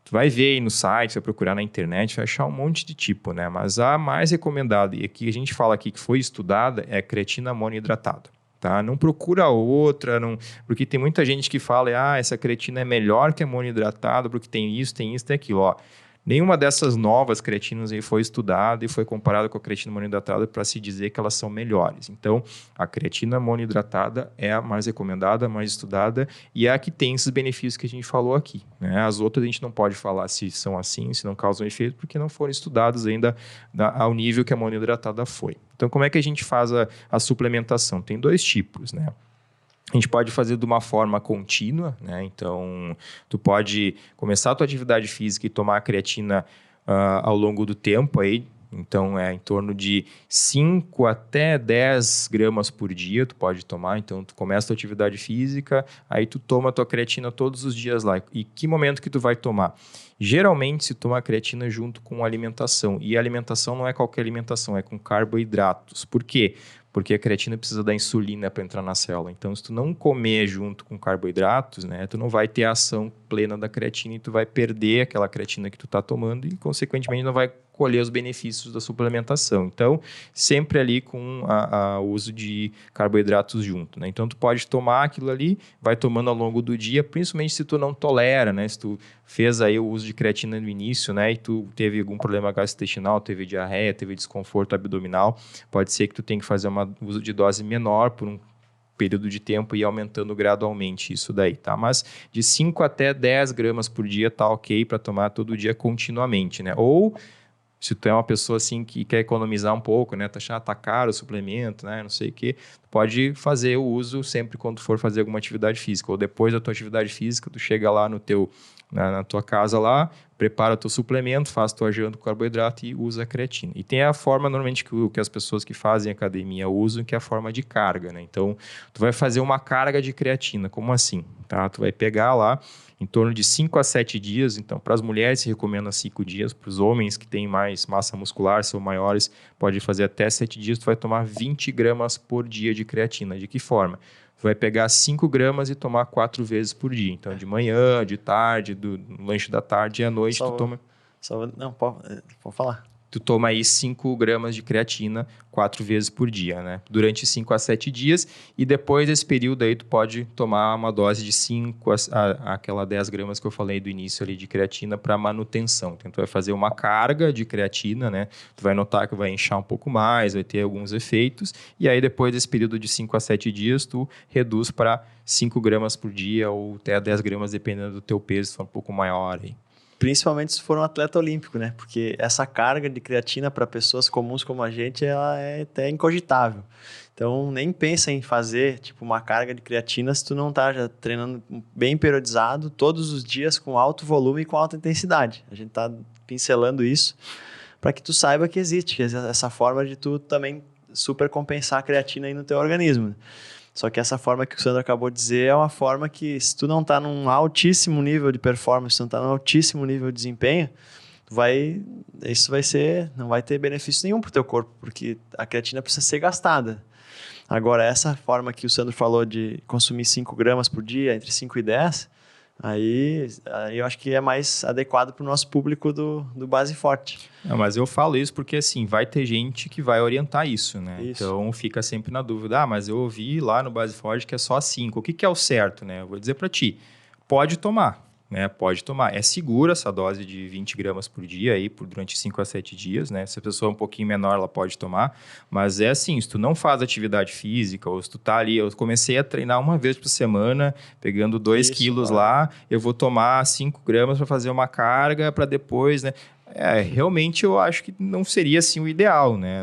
Tu vai ver aí no site, vai procurar na internet, vai achar um monte de tipo, né? Mas a mais recomendada, e aqui a gente fala aqui que foi estudada, é a creatina monoidratada, tá? Não procura outra, porque tem muita gente que fala, essa creatina é melhor que a monoidratada, porque tem isso, tem aquilo, ó. Nenhuma dessas novas creatinas aí foi estudada e foi comparada com a creatina monoidratada para se dizer que elas são melhores. Então, a creatina monoidratada é a mais recomendada, a mais estudada e é a que tem esses benefícios que a gente falou aqui, né? As outras a gente não pode falar se são assim, se não causam efeito, porque não foram estudadas ainda ao nível que a monoidratada foi. Então, como é que a gente faz a suplementação? Tem 2 tipos, né? A gente pode fazer de uma forma contínua, né? Então, tu pode começar a tua atividade física e tomar a creatina ao longo do tempo aí. Então, é em torno de 5 até 10 gramas por dia tu pode tomar. Então, tu começa a tua atividade física, aí tu toma a tua creatina todos os dias lá. E que momento que tu vai tomar? Geralmente, se toma a creatina junto com alimentação. E a alimentação não é qualquer alimentação, é com carboidratos. Por quê? Porque a creatina precisa da insulina para entrar na célula. Então, se tu não comer junto com carboidratos, né, tu não vai ter a ação plena da creatina e tu vai perder aquela creatina que tu está tomando e, consequentemente, não vai colher os benefícios da suplementação. Então, sempre ali com o uso de carboidratos junto, né? Então, tu pode tomar aquilo ali, vai tomando ao longo do dia, principalmente se tu não tolera, né? Se tu fez aí o uso de creatina no início, né? E tu teve algum problema gastrointestinal, teve diarreia, teve desconforto abdominal, pode ser que tu tenha que fazer um uso de dose menor por um período de tempo e aumentando gradualmente isso daí, tá? Mas de 5 até 10 gramas por dia tá ok para tomar todo dia continuamente, né? Ou Se tu é uma pessoa assim que quer economizar um pouco, né? Tá caro o suplemento, né? Não sei o quê. Pode fazer o uso sempre quando for fazer alguma atividade física. Ou depois da tua atividade física, tu chega lá na tua casa lá, prepara o teu suplemento, faz tua janta com carboidrato e usa a creatina. E tem a forma normalmente que as pessoas que fazem academia usam, que é a forma de carga, né? Então, tu vai fazer uma carga de creatina. Como assim? Tá? Tu vai pegar lá em torno de 5 a 7 dias. Então, para as mulheres se recomenda 5 dias. Para os homens que têm mais massa muscular, são maiores, pode fazer até 7 dias. Tu vai tomar 20 gramas por dia de creatina. De que forma? Tu vai pegar 5 gramas e tomar 4 vezes por dia. Então, de manhã, de tarde, no lanche da tarde e à noite tu toma... Não, pode falar. Tu toma aí 5 gramas de creatina 4 vezes por dia, né? Durante 5 a 7 dias. E depois desse período aí, tu pode tomar uma dose de 5 aquela 10 gramas que eu falei do início ali de creatina para manutenção. Então, tu vai fazer uma carga de creatina, né? Tu vai notar que vai inchar um pouco mais, vai ter alguns efeitos. E aí, depois desse período de 5 a 7 dias, tu reduz para 5 gramas por dia ou até 10 gramas, dependendo do teu peso, se for um pouco maior aí. Principalmente se for um atleta olímpico, né? Porque essa carga de creatina para pessoas comuns como a gente, ela é até incogitável. Então, nem pensa em fazer tipo uma carga de creatina se tu não tá já treinando bem periodizado, todos os dias, com alto volume e com alta intensidade. A gente tá pincelando isso para que tu saiba que existe essa forma de tu também super compensar a creatina aí no teu organismo. Só que essa forma que o Sandro acabou de dizer é uma forma que, se tu não está num altíssimo nível de performance, se tu não está num altíssimo nível de desempenho, não vai ter benefício nenhum para o teu corpo, porque a creatina precisa ser gastada. Agora, essa forma que o Sandro falou de consumir 5 gramas por dia, entre 5 e 10, aí eu acho que é mais adequado para o nosso público do Base Forte. Não, mas eu falo isso porque, assim, vai ter gente que vai orientar isso, né? Isso. Então, fica sempre na dúvida. Mas eu ouvi lá no Base Forte que é só 5. O que é o certo, né? Eu vou dizer para ti. Pode tomar, né? Pode tomar. É segura essa dose de 20 gramas por dia aí, durante 5 a 7 dias, né? Se a pessoa é um pouquinho menor, ela pode tomar. Mas é assim, se tu não faz atividade física, ou se tu tá ali... Eu comecei a treinar uma vez por semana, pegando 2 quilos lá, eu vou tomar 5 gramas para fazer uma carga, para depois, né? Realmente eu acho que não seria assim o ideal, né?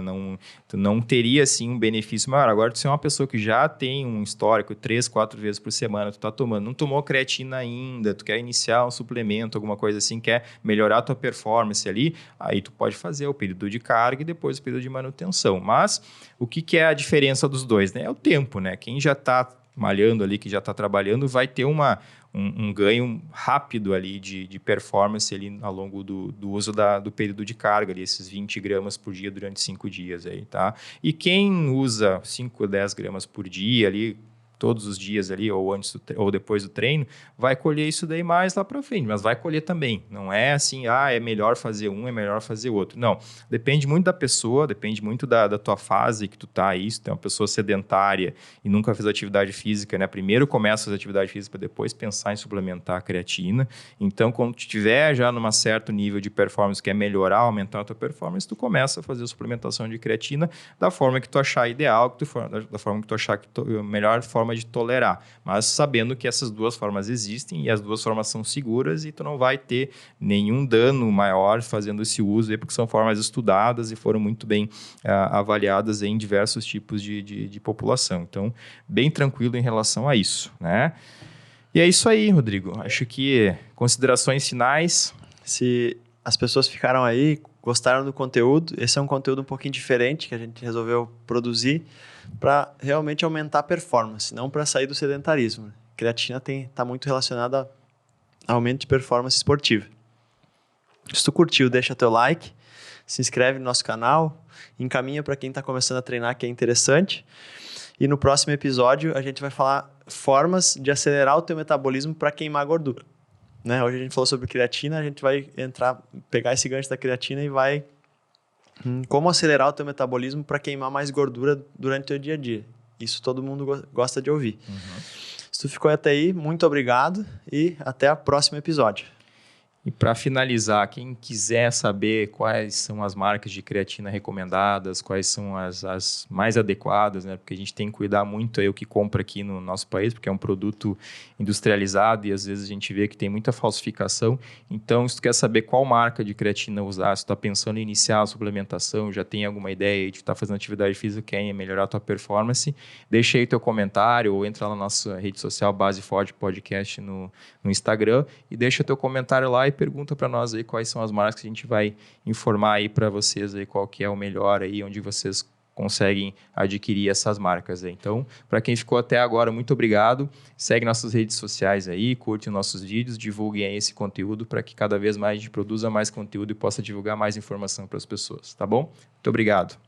Tu não teria assim um benefício maior. Agora, tu ser uma pessoa que já tem um histórico 3, 4 vezes por semana, tu tá tomando, não tomou creatina ainda, tu quer iniciar um suplemento, alguma coisa assim, quer melhorar a tua performance ali, aí tu pode fazer o período de carga e depois o período de manutenção. Mas o que é a diferença dos dois, né? É o tempo, né? Quem já tá malhando ali, que já está trabalhando, vai ter um ganho rápido ali de performance ali ao longo do uso do período de carga, ali, esses 20 gramas por dia durante 5 dias. Aí, tá? E quem usa 5 ou 10 gramas por dia ali, todos os dias ali, ou antes ou depois do treino, vai colher isso daí mais lá para frente, mas vai colher também. Não é assim, é melhor fazer um, é melhor fazer outro. Não, depende muito da pessoa, depende muito da tua fase que tu tá aí. Se tu é uma pessoa sedentária e nunca fez atividade física, né? Primeiro começa a fazer atividade física para depois pensar em suplementar a creatina. Então, quando tu estiver já num certo nível de performance, quer melhorar, aumentar a tua performance, tu começa a fazer a suplementação de creatina da forma que tu achar ideal, da forma que tu achar a melhor forma de tolerar, mas sabendo que essas duas formas existem e as duas formas são seguras e tu não vai ter nenhum dano maior fazendo esse uso aí, porque são formas estudadas e foram muito bem avaliadas em diversos tipos de população. Então, bem tranquilo em relação a isso, né? E é isso aí, Rodrigo. Acho que considerações finais. Se as pessoas ficaram aí, gostaram do conteúdo, esse é um conteúdo um pouquinho diferente que a gente resolveu produzir para realmente aumentar a performance, não para sair do sedentarismo. Creatina está muito relacionada a aumento de performance esportiva. Se tu curtiu, deixa teu like, se inscreve no nosso canal, encaminha para quem está começando a treinar, que é interessante. E no próximo episódio a gente vai falar formas de acelerar o teu metabolismo para queimar gordura. Né? Hoje a gente falou sobre creatina, a gente vai pegar esse gancho da creatina e vai como acelerar o teu metabolismo para queimar mais gordura durante o teu dia a dia. Isso todo mundo gosta de ouvir. Se tu ficou até aí, muito obrigado e até o próximo episódio. E para finalizar, quem quiser saber quais são as marcas de creatina recomendadas, quais são as mais adequadas, né? Porque a gente tem que cuidar muito aí o que compra aqui no nosso país, porque é um produto industrializado e às vezes a gente vê que tem muita falsificação. Então, se tu quer saber qual marca de creatina usar, se tu está pensando em iniciar a suplementação, já tem alguma ideia de estar fazendo atividade física, quer melhorar a tua performance, deixa aí teu comentário ou entra lá na nossa rede social Base Forte Podcast no Instagram e deixa teu comentário lá e pergunta para nós aí quais são as marcas que a gente vai informar aí para vocês aí qual que é o melhor aí, onde vocês conseguem adquirir essas marcas aí. Então, para quem ficou até agora, muito obrigado. Segue nossas redes sociais aí, curte nossos vídeos, divulguem aí esse conteúdo para que cada vez mais a gente produza mais conteúdo e possa divulgar mais informação para as pessoas, tá bom? Muito obrigado.